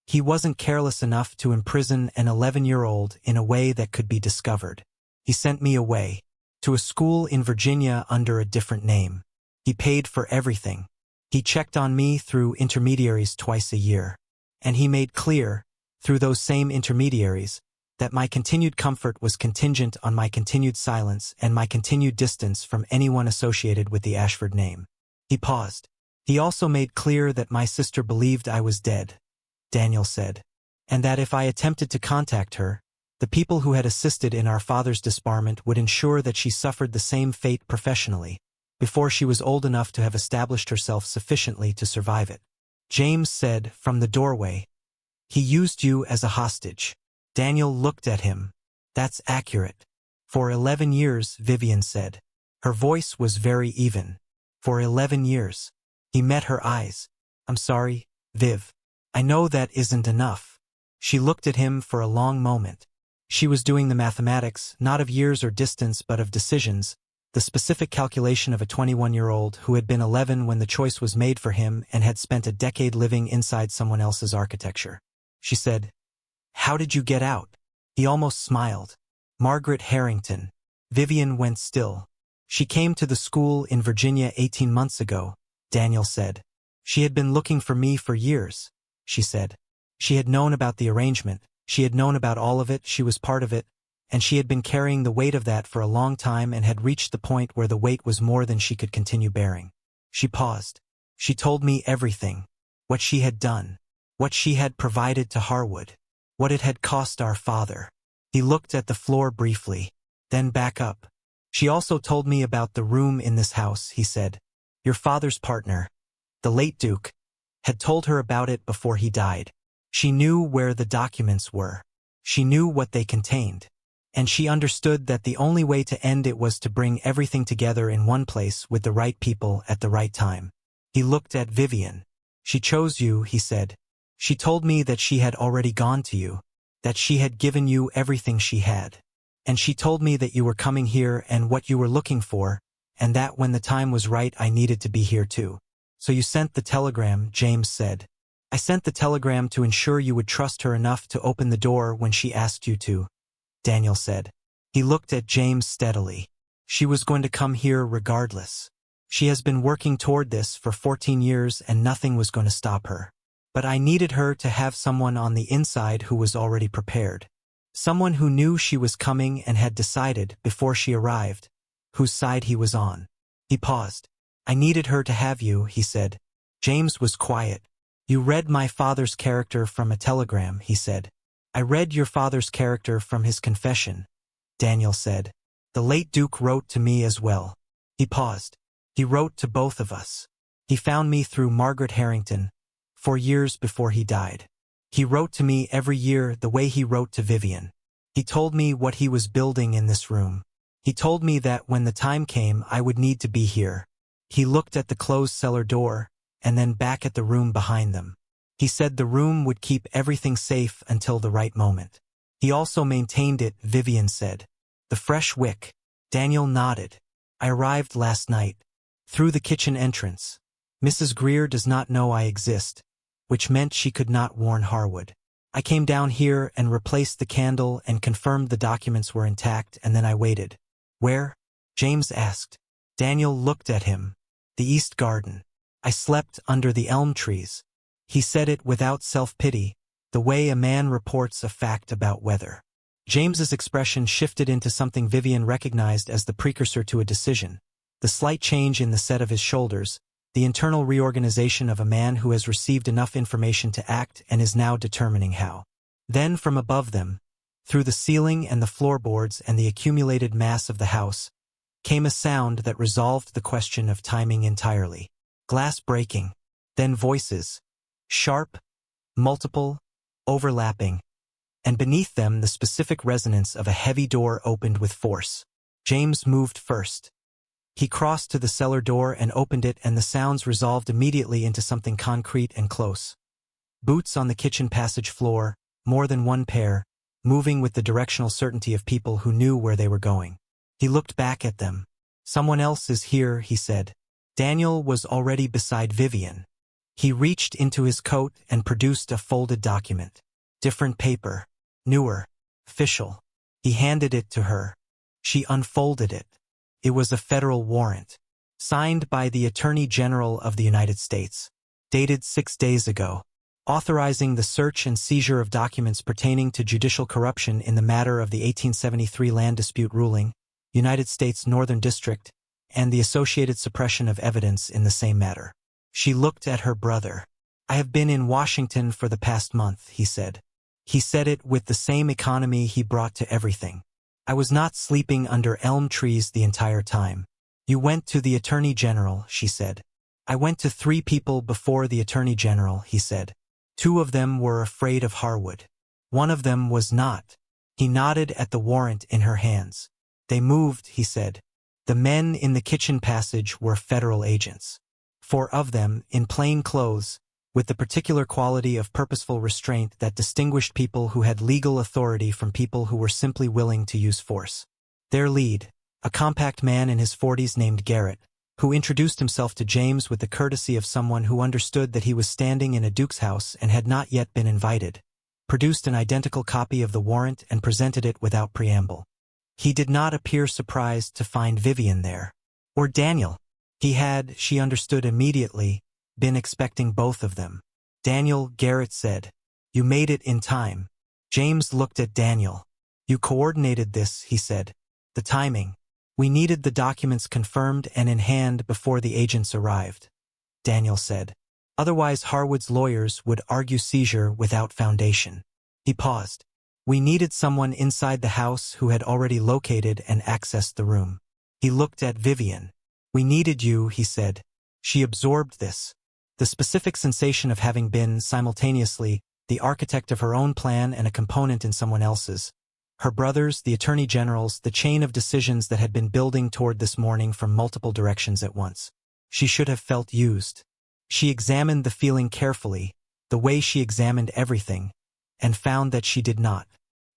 A: He wasn't careless enough to imprison an 11-year-old in a way that could be discovered. He sent me away, to a school in Virginia under a different name. He paid for everything. He checked on me through intermediaries twice a year. And he made clear, through those same intermediaries, that my continued comfort was contingent on my continued silence and my continued distance from anyone associated with the Ashford name. He paused. He also made clear that my sister believed I was dead, Daniel said, and that if I attempted to contact her, the people who had assisted in our father's disbarment would ensure that she suffered the same fate professionally, before she was old enough to have established herself sufficiently to survive it. James said, from the doorway, "He used you as a hostage." Daniel looked at him. "That's accurate." "For 11 years, Vivian said. Her voice was very even. "For 11 years. He met her eyes. "I'm sorry, Viv. I know that isn't enough." She looked at him for a long moment. She was doing the mathematics, not of years or distance but of decisions, the specific calculation of a 21-year-old who had been 11 when the choice was made for him and had spent a decade living inside someone else's architecture. She said, "How did you get out?" He almost smiled. "Margaret Harrington." Vivian went still. "She came to the school in Virginia 18 months ago," Daniel said. "She had been looking for me for years," she said. She had known about the arrangement, she had known about all of it, she was part of it, and she had been carrying the weight of that for a long time and had reached the point where the weight was more than she could continue bearing. She paused. "She told me everything. What she had done. What she had provided to Harwood. What it had cost our father." He looked at the floor briefly, then back up. "She also told me about the room in this house," he said. "Your father's partner, the late Duke, had told her about it before he died. She knew where the documents were. She knew what they contained. And she understood that the only way to end it was to bring everything together in one place with the right people at the right time." He looked at Vivian. "She chose you," he said. "She told me that she had already gone to you, that she had given you everything she had. And she told me that you were coming here and what you were looking for, and that when the time was right I needed to be here too. So you sent the telegram," James said. "I sent the telegram to ensure you would trust her enough to open the door when she asked you to," Daniel said. He looked at James steadily. "She was going to come here regardless. She has been working toward this for 14 years and nothing was going to stop her. But I needed her to have someone on the inside who was already prepared. Someone who knew she was coming and had decided, before she arrived, whose side he was on." He paused. "I needed her to have you," he said. James was quiet. "You read my father's character from a telegram," he said. "I read your father's character from his confession," Daniel said. "The late Duke wrote to me as well." He paused. "He wrote to both of us. He found me through Margaret Harrington, 4 years before he died. He wrote to me every year the way he wrote to Vivian. He told me what he was building in this room. He told me that when the time came I would need to be here." He looked at the closed cellar door, and then back at the room behind them. "He said the room would keep everything safe until the right moment. He also maintained it," Vivian said. "The fresh wick." Daniel nodded. "I arrived last night. Through the kitchen entrance. Mrs. Greer does not know I exist," which meant she could not warn Harwood. "I came down here and replaced the candle and confirmed the documents were intact, and then I waited." "Where?" James asked. Daniel looked at him. "The East Garden. I slept under the elm trees." He said it without self-pity, the way a man reports a fact about weather. James's expression shifted into something Vivian recognized as the precursor to a decision, the slight change in the set of his shoulders, the internal reorganization of a man who has received enough information to act and is now determining how. Then from above them, Through the ceiling and the floorboards and the accumulated mass of the house came a sound that resolved the question of timing entirely. Glass breaking, then voices, sharp, multiple, overlapping, and beneath them the specific resonance of a heavy door opened with force. James moved first. He crossed to the cellar door and opened it, and the sounds resolved immediately into something concrete and close. Boots on the kitchen passage floor, more than one pair, moving with the directional certainty of people who knew where they were going. He looked back at them. "Someone else is here," he said. Daniel was already beside Vivian. He reached into his coat and produced a folded document. Different paper. Newer. Official. He handed it to her. She unfolded it. It was a federal warrant, signed by the Attorney General of the United States, dated 6 days ago, authorizing the search and seizure of documents pertaining to judicial corruption in the matter of the 1873 land dispute ruling, United States Northern District, and the associated suppression of evidence in the same matter. She looked at her brother. "I have been in Washington for the past month," he said. He said it with the same economy he brought to everything. "I was not sleeping under elm trees the entire time." "You went to the Attorney General," she said. "I went to 3 people before the Attorney General," he said. 2 of them were afraid of Harwood. 1 of them was not. He nodded at the warrant in her hands. "They moved," he said. "The men in the kitchen passage were federal agents. 4 of them, in plain clothes, with the particular quality of purposeful restraint that distinguished people who had legal authority from people who were simply willing to use force. Their lead, a compact man in his 40s named Garrett, who introduced himself to James with the courtesy of someone who understood that he was standing in a duke's house and had not yet been invited, produced an identical copy of the warrant and presented it without preamble. He did not appear surprised to find Vivian there. Or Daniel. He had, she understood immediately, been expecting both of them. "Daniel," Garrett said. "You made it in time." James looked at Daniel. "You coordinated this," he said. "The timing. We needed the documents confirmed and in hand before the agents arrived," Daniel said. "Otherwise Harwood's lawyers would argue seizure without foundation." He paused. "We needed someone inside the house who had already located and accessed the room." He looked at Vivian. "We needed you," he said. She absorbed this. The specific sensation of having been, simultaneously, the architect of her own plan and a component in someone else's. Her brothers, the Attorney General's, the chain of decisions that had been building toward this morning from multiple directions at once. She should have felt used. She examined the feeling carefully, the way she examined everything, and found that she did not.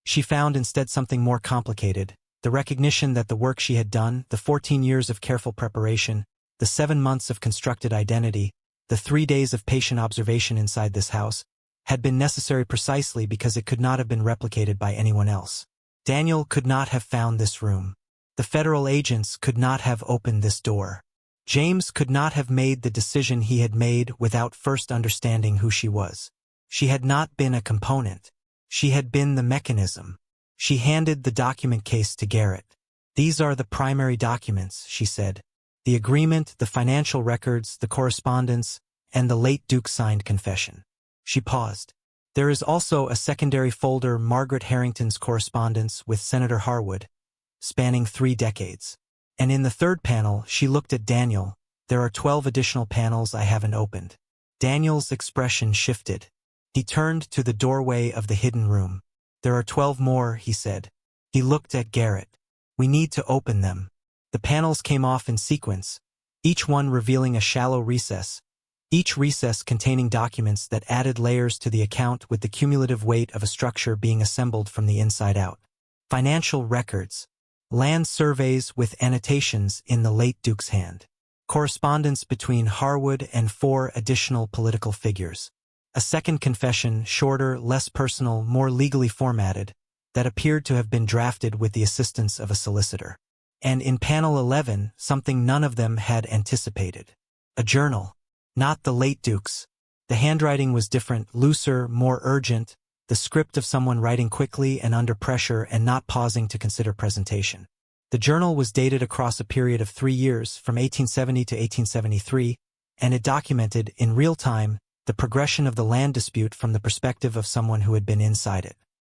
A: She found instead something more complicated, the recognition that the work she had done, the 14 years of careful preparation, the 7 months of constructed identity, the 3 days of patient observation inside this house, had been necessary precisely because it could not have been replicated by anyone else. Daniel could not have found this room. The federal agents could not have opened this door. James could not have made the decision he had made without first understanding who she was. She had not been a component. She had been the mechanism. She handed the document case to Garrett. "These are the primary documents," she said. "The agreement, the financial records, the correspondence, and the late Duke signed confession." She paused. "There is also a secondary folder, Margaret Harrington's correspondence with Senator Harwood, spanning 3 decades. And in the 3rd panel, she looked at Daniel. There are 12 additional panels I haven't opened." Daniel's expression shifted. He turned to the doorway of the hidden room. "There are 12 more," he said. He looked at Garrett. "We need to open them." The panels came off in sequence, each one revealing a shallow recess, each recess containing documents that added layers to the account with the cumulative weight of a structure being assembled from the inside out. Financial records, land surveys with annotations in the late Duke's hand, correspondence between Harwood and 4 additional political figures, a second confession, shorter, less personal, more legally formatted, that appeared to have been drafted with the assistance of a solicitor. And in panel 11, something none of them had anticipated. A journal. Not the late Duke's. The handwriting was different, looser, more urgent, the script of someone writing quickly and under pressure and not pausing to consider presentation. The journal was dated across a period of 3 years, from 1870 to 1873, and it documented, in real time, the progression of the land dispute from the perspective of someone who had been inside it.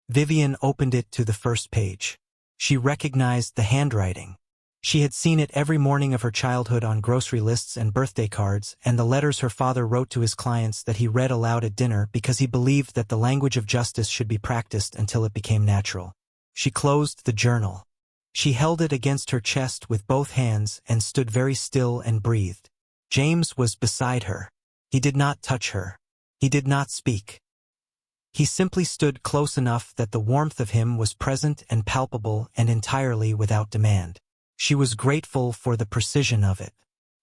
A: Vivian opened it to the first page. She recognized the handwriting. She had seen it every morning of her childhood on grocery lists and birthday cards, and the letters her father wrote to his clients that he read aloud at dinner because he believed that the language of justice should be practiced until it became natural. She closed the journal. She held it against her chest with both hands and stood very still and breathed. James was beside her. He did not touch her. He did not speak. He simply stood close enough that the warmth of him was present and palpable and entirely without demand. She was grateful for the precision of it.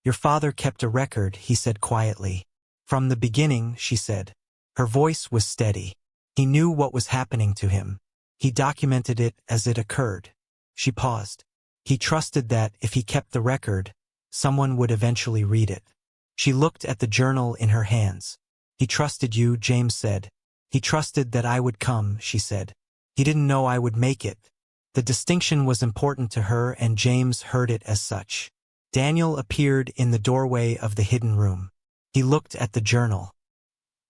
A: "Your father kept a record," he said quietly. "From the beginning," she said. Her voice was steady. He knew what was happening to him. He documented it as it occurred. She paused. He trusted that, if he kept the record, someone would eventually read it. She looked at the journal in her hands. "He trusted you," James said. "He trusted that I would come," she said. "He didn't know I would make it." The distinction was important to her, and James heard it as such. Daniel appeared in the doorway of the hidden room. He looked at the journal.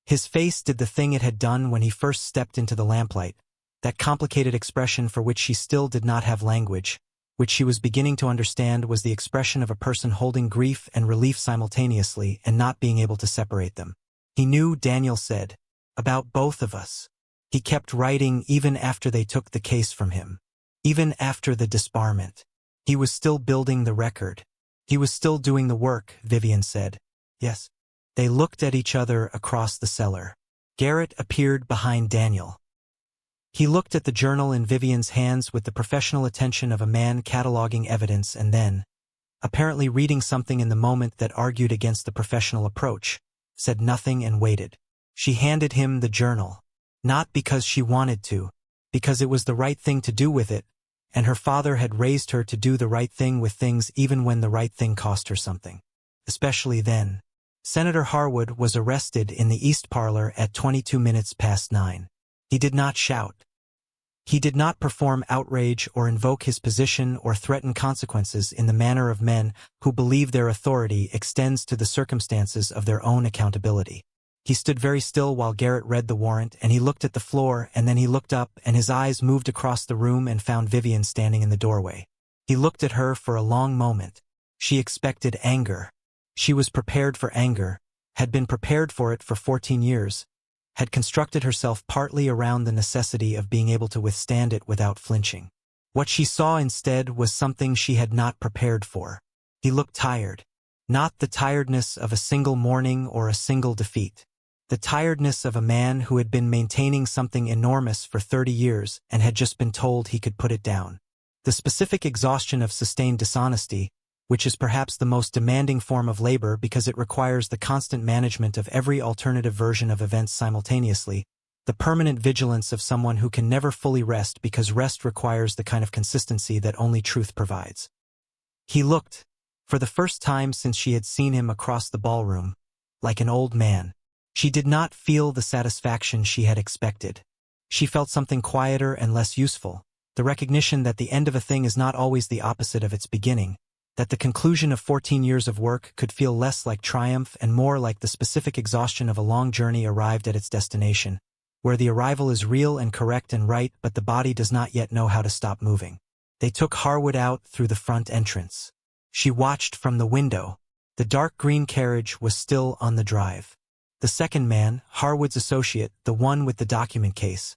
A: His face did the thing it had done when he first stepped into the lamplight, that complicated expression for which she still did not have language, which she was beginning to understand was the expression of a person holding grief and relief simultaneously and not being able to separate them. He knew, Daniel said, about both of us. He kept writing even after they took the case from him. Even after the disbarment. He was still building the record. He was still doing the work, Vivian said. Yes. They looked at each other across the cellar. Garrett appeared behind Daniel. He looked at the journal in Vivian's hands with the professional attention of a man cataloging evidence and then, apparently reading something in the moment that argued against the professional approach, said nothing and waited. She handed him the journal. Not because she wanted to, because it was the right thing to do with it, and her father had raised her to do the right thing with things even when the right thing cost her something. Especially then. Senator Harwood was arrested in the East Parlor at 9:22. He did not shout. He did not perform outrage or invoke his position or threaten consequences in the manner of men who believe their authority extends to the circumstances of their own accountability. He stood very still while Garrett read the warrant, and he looked at the floor, and then he looked up, and his eyes moved across the room and found Vivian standing in the doorway. He looked at her for a long moment. She expected anger. She was prepared for anger, had been prepared for it for 14 years, had constructed herself partly around the necessity of being able to withstand it without flinching. What she saw instead was something she had not prepared for. He looked tired. Not the tiredness of a single morning or a single defeat. The tiredness of a man who had been maintaining something enormous for 30 years and had just been told he could put it down. The specific exhaustion of sustained dishonesty, which is perhaps the most demanding form of labor because it requires the constant management of every alternative version of events simultaneously, the permanent vigilance of someone who can never fully rest because rest requires the kind of consistency that only truth provides. He looked, for the first time since she had seen him across the ballroom, like an old man. She did not feel the satisfaction she had expected. She felt something quieter and less useful, the recognition that the end of a thing is not always the opposite of its beginning, that the conclusion of 14 years of work could feel less like triumph and more like the specific exhaustion of a long journey arrived at its destination, where the arrival is real and correct and right but the body does not yet know how to stop moving. They took Harwood out through the front entrance. She watched from the window. The dark green carriage was still on the drive. The second man, Harwood's associate, the one with the document case,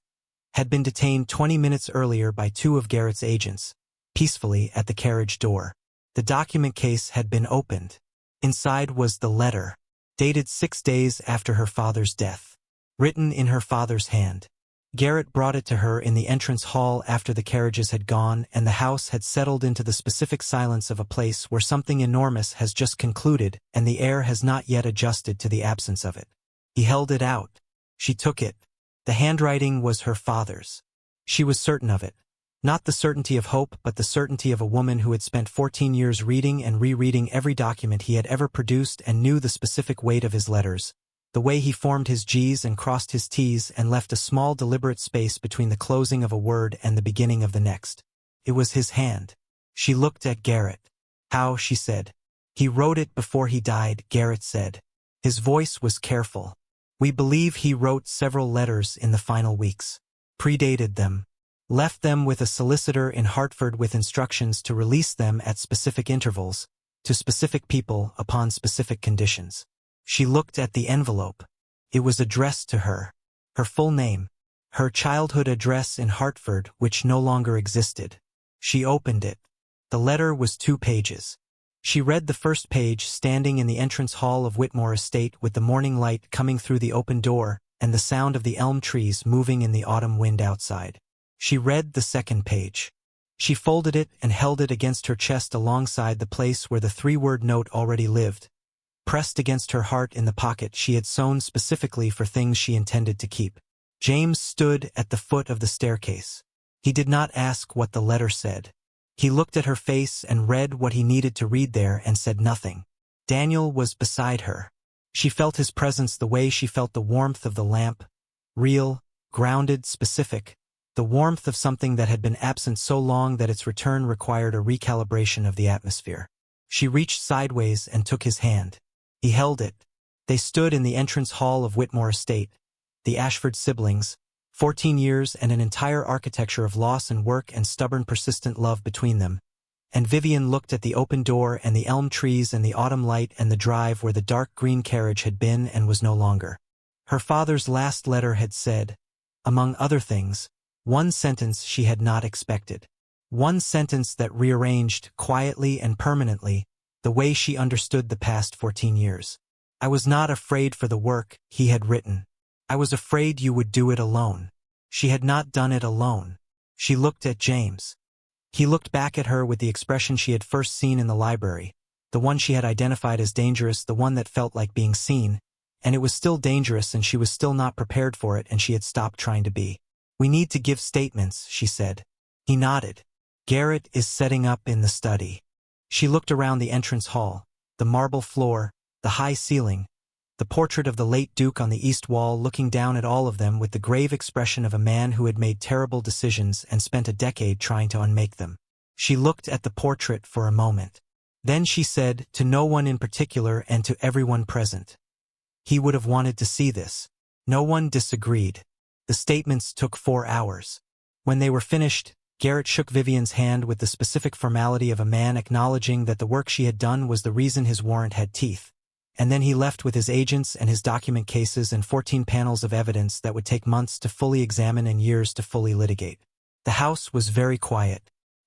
A: had been detained 20 minutes earlier by 2 of Garrett's agents, peacefully at the carriage door. The document case had been opened. Inside was the letter, dated 6 days after her father's death, written in her father's hand. Garrett brought it to her in the entrance hall after the carriages had gone and the house had settled into the specific silence of a place where something enormous has just concluded and the air has not yet adjusted to the absence of it. He held it out. She took it. The handwriting was her father's. She was certain of it. Not the certainty of hope, but the certainty of a woman who had spent 14 years reading and rereading every document he had ever produced and knew the specific weight of his letters, the way he formed his G's and crossed his T's and left a small deliberate space between the closing of a word and the beginning of the next. It was his hand. She looked at Garrett. How, she said. He wrote it before he died, Garrett said. His voice was careful. We believe he wrote several letters in the final weeks. predated them, left them with a solicitor in Hartford with instructions to release them at specific intervals, to specific people upon specific conditions. She looked at the envelope. It was addressed to her. Her full name. Her childhood address in Hartford, which no longer existed. She opened it. The letter was 2 pages. She read the first page standing in the entrance hall of Whitmore Estate with the morning light coming through the open door and the sound of the elm trees moving in the autumn wind outside. She read the second page. She folded it and held it against her chest alongside the place where the 3-word note already lived, pressed against her heart in the pocket she had sewn specifically for things she intended to keep. James stood at the foot of the staircase. He did not ask what the letter said. He looked at her face and read what he needed to read there and said nothing. Daniel was beside her. She felt his presence the way she felt the warmth of the lamp, real, grounded, specific, the warmth of something that had been absent so long that its return required a recalibration of the atmosphere. She reached sideways and took his hand. He held it. They stood in the entrance hall of Whitmore Estate, the Ashford siblings, 14 years and an entire architecture of loss and work and stubborn persistent love between them. And Vivian looked at the open door and the elm trees and the autumn light and the drive where the dark green carriage had been and was no longer. Her father's last letter had said, among other things, one sentence she had not expected. One sentence that rearranged, quietly and permanently, the way she understood the past 14 years. I was not afraid for the work, he had written. I was afraid you would do it alone. She had not done it alone. She looked at James. He looked back at her with the expression she had first seen in the library, the one she had identified as dangerous, the one that felt like being seen, and it was still dangerous and she was still not prepared for it and she had stopped trying to be. We need to give statements, she said. He nodded. Garrett is setting up in the study. She looked around the entrance hall, the marble floor, the high ceiling, the portrait of the late Duke on the east wall looking down at all of them with the grave expression of a man who had made terrible decisions and spent a decade trying to unmake them. She looked at the portrait for a moment. Then she said, to no one in particular and to everyone present. He would have wanted to see this. No one disagreed. The statements took 4 hours. When they were finished, Garrett shook Vivian's hand with the specific formality of a man acknowledging that the work she had done was the reason his warrant had teeth. And then he left with his agents and his document cases and 14 panels of evidence that would take months to fully examine and years to fully litigate. The house was very quiet.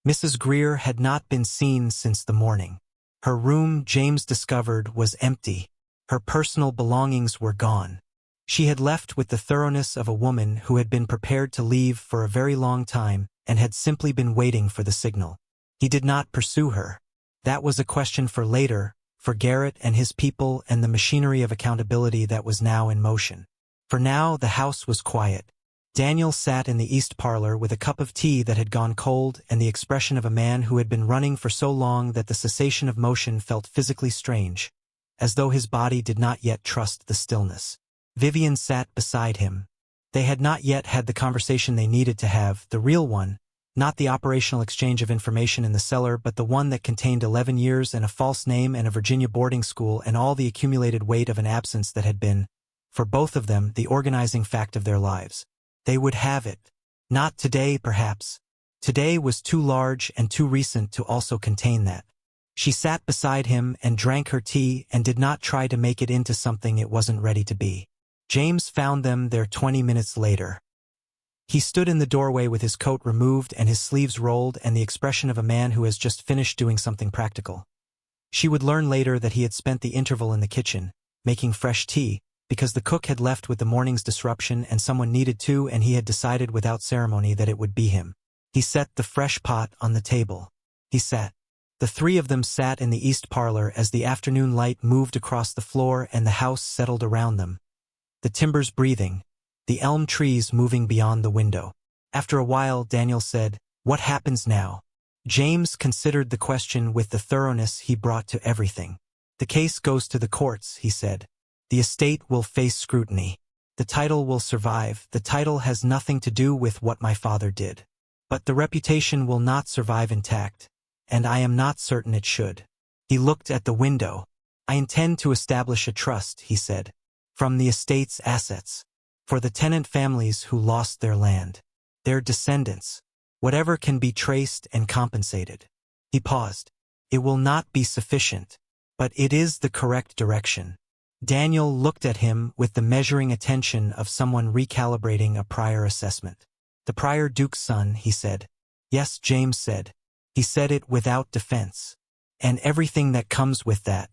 A: Mrs. Greer had not been seen since the morning. Her room, James discovered, was empty. Her personal belongings were gone. She had left with the thoroughness of a woman who had been prepared to leave for a very long time and had simply been waiting for the signal. He did not pursue her. That was a question for later, for Garrett and his people and the machinery of accountability that was now in motion. For now, the house was quiet. Daniel sat in the east parlor with a cup of tea that had gone cold and the expression of a man who had been running for so long that the cessation of motion felt physically strange, as though his body did not yet trust the stillness. Vivian sat beside him. They had not yet had the conversation they needed to have, the real one, not the operational exchange of information in the cellar, but the one that contained 11 years and a false name and a Virginia boarding school and all the accumulated weight of an absence that had been, for both of them, the organizing fact of their lives. They would have it. Not today, perhaps. Today was too large and too recent to also contain that. She sat beside him and drank her tea and did not try to make it into something it wasn't ready to be. James found them there 20 minutes later. He stood in the doorway with his coat removed and his sleeves rolled and the expression of a man who has just finished doing something practical. She would learn later that he had spent the interval in the kitchen, making fresh tea, because the cook had left with the morning's disruption and someone needed to, and he had decided without ceremony that it would be him. He set the fresh pot on the table. He sat. The 3 of them sat in the east parlor as the afternoon light moved across the floor and the house settled around them. The timbers breathing, the elm trees moving beyond the window. After a while, Daniel said, "What happens now?" James considered the question with the thoroughness he brought to everything. "The case goes to the courts," he said. "The estate will face scrutiny. The title will survive. The title has nothing to do with what my father did. But the reputation will not survive intact, and I am not certain it should." He looked at the window. "I intend to establish a trust," he said, "from the estate's assets, for the tenant families who lost their land. Their descendants. Whatever can be traced and compensated. He paused. It will not be sufficient. But it is the correct direction. Daniel looked at him with the measuring attention of someone recalibrating a prior assessment. The prior Duke's son, he said. Yes, James said. He said it without defense. And everything that comes with that.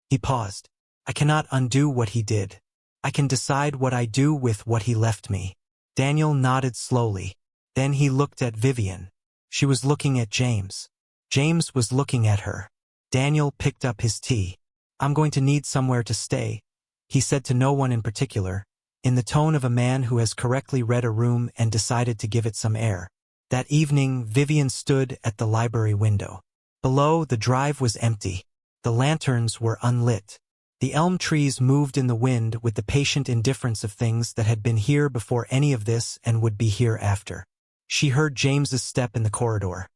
A: He paused. I cannot undo what he did. I can decide what I do with what he left me. Daniel nodded slowly. Then he looked at Vivian. She was looking at James. James was looking at her. Daniel picked up his tea. I'm going to need somewhere to stay, he said to no one in particular, in the tone of a man who has correctly read a room and decided to give it some air. That evening, Vivian stood at the library window. Below, the drive was empty. The lanterns were unlit. The elm trees moved in the wind with the patient indifference of things that had been here before any of this and would be here after. She heard James's step in the corridor.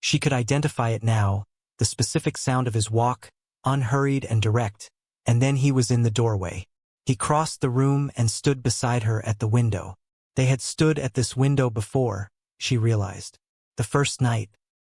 A: She could identify it now, the specific sound of his walk, unhurried and direct, and then he was in the doorway. He crossed the room and stood beside her at the window. They had stood at this window before, she realized. The first night.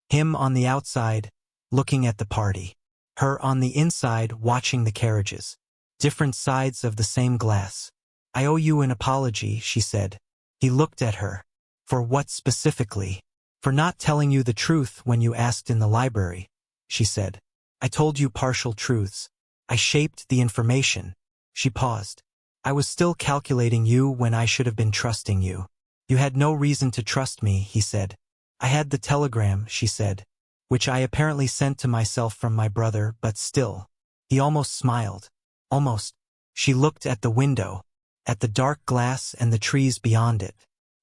A: Him on the outside, looking at the party. Her on the inside, watching the carriages. Different sides of the same glass. I owe you an apology, she said. He looked at her. For what specifically? For not telling you the truth when you asked in the library, she said. I told you partial truths. I shaped the information. She paused. I was still calculating you when I should have been trusting you. You had no reason to trust me, he said. I had the telegram, she said, which I apparently sent to myself from my brother, but still. He almost smiled. Almost. She looked at the window, at the dark glass and the trees beyond it.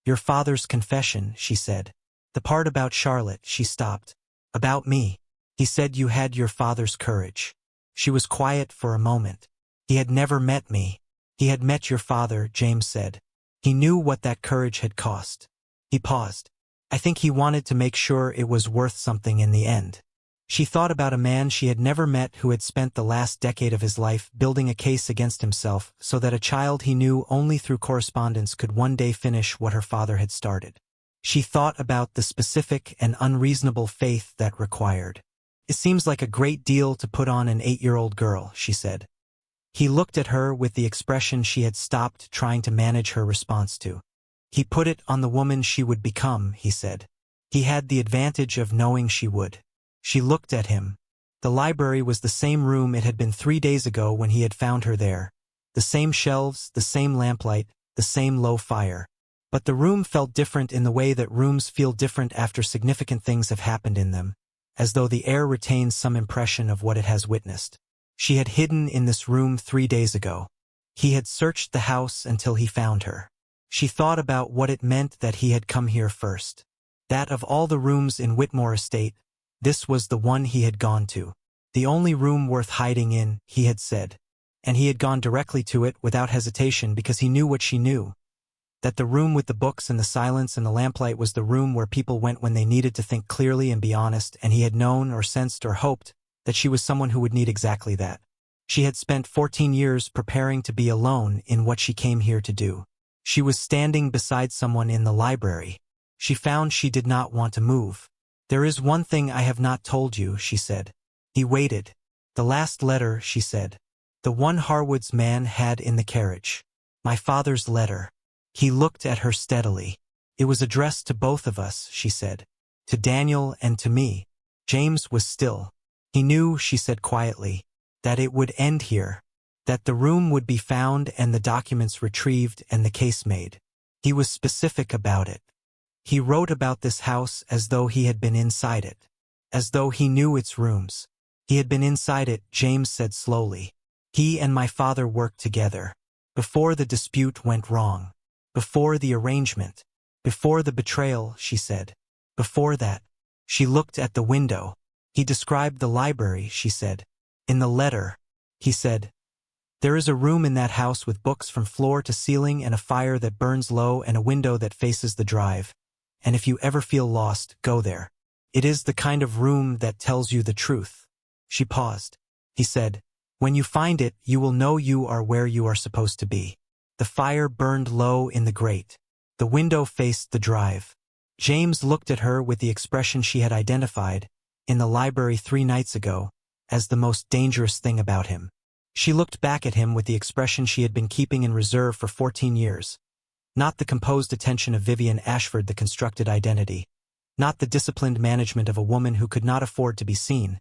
A: Your father's confession, she said. The part about Charlotte, she stopped. About me. He said you had your father's courage. She was quiet for a moment. He had never met me. He had met your father, James said. He knew what that courage had cost. He paused. I think he wanted to make sure it was worth something in the end. She thought about a man she had never met who had spent the last decade of his life building a case against himself so that a child he knew only through correspondence could one day finish what her father had started. She thought about the specific and unreasonable faith that required. It seems like a great deal to put on an 8-year-old girl, she said. He looked at her with the expression she had stopped trying to manage her response to. He put it on the woman she would become, he said. He had the advantage of knowing she would. She looked at him. The library was the same room it had been 3 days ago when he had found her there. The same shelves, the same lamplight, the same low fire. But the room felt different in the way that rooms feel different after significant things have happened in them, as though the air retains some impression of what it has witnessed. She had hidden in this room 3 days ago. He had searched the house until he found her. She thought about what it meant that he had come here first. That of all the rooms in Whitmore Estate, this was the one he had gone to. The only room worth hiding in, he had said. And he had gone directly to it without hesitation because he knew what she knew. That the room with the books and the silence and the lamplight was the room where people went when they needed to think clearly and be honest, and he had known or sensed or hoped that she was someone who would need exactly that. She had spent 14 years preparing to be alone in what she came here to do. She was standing beside someone in the library. She found she did not want to move. There is one thing I have not told you, she said. He waited. The last letter, she said. The one Harwood's man had in the carriage. My father's letter. He looked at her steadily. It was addressed to both of us, she said. To Daniel and to me. James was still. He knew, she said quietly, that it would end here. That the room would be found and the documents retrieved and the case made. He was specific about it. He wrote about this house as though he had been inside it. As though he knew its rooms. He had been inside it, James said slowly. He and my father worked together. Before the dispute went wrong. Before the arrangement. Before the betrayal, she said. Before that. She looked at the window. He described the library, she said. In the letter, he said, there is a room in that house with books from floor to ceiling and a fire that burns low and a window that faces the drive. And if you ever feel lost, go there. It is the kind of room that tells you the truth. She paused. He said, when you find it, you will know you are where you are supposed to be. The fire burned low in the grate. The window faced the drive. James looked at her with the expression she had identified, in the library 3 nights ago, as the most dangerous thing about him. She looked back at him with the expression she had been keeping in reserve for 14 years. Not the composed attention of Vivian Ashford, the constructed identity. Not the disciplined management of a woman who could not afford to be seen,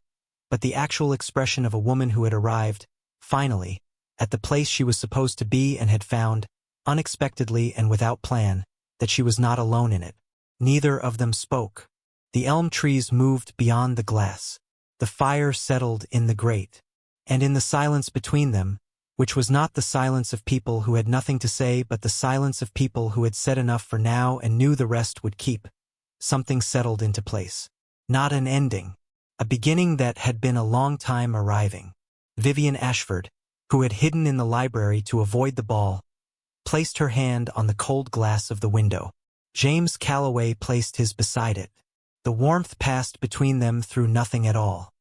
A: but the actual expression of a woman who had arrived, finally, at the place she was supposed to be and had found, unexpectedly and without plan, that she was not alone in it. Neither of them spoke. The elm trees moved beyond the glass. The fire settled in the grate. And in the silence between them, which was not the silence of people who had nothing to say but the silence of people who had said enough for now and knew the rest would keep, something settled into place. Not an ending. A beginning that had been a long time arriving. Vivian Ashford, who had hidden in the library to avoid the ball, placed her hand on the cold glass of the window. James Calloway placed his beside it. The warmth passed between them through nothing at all.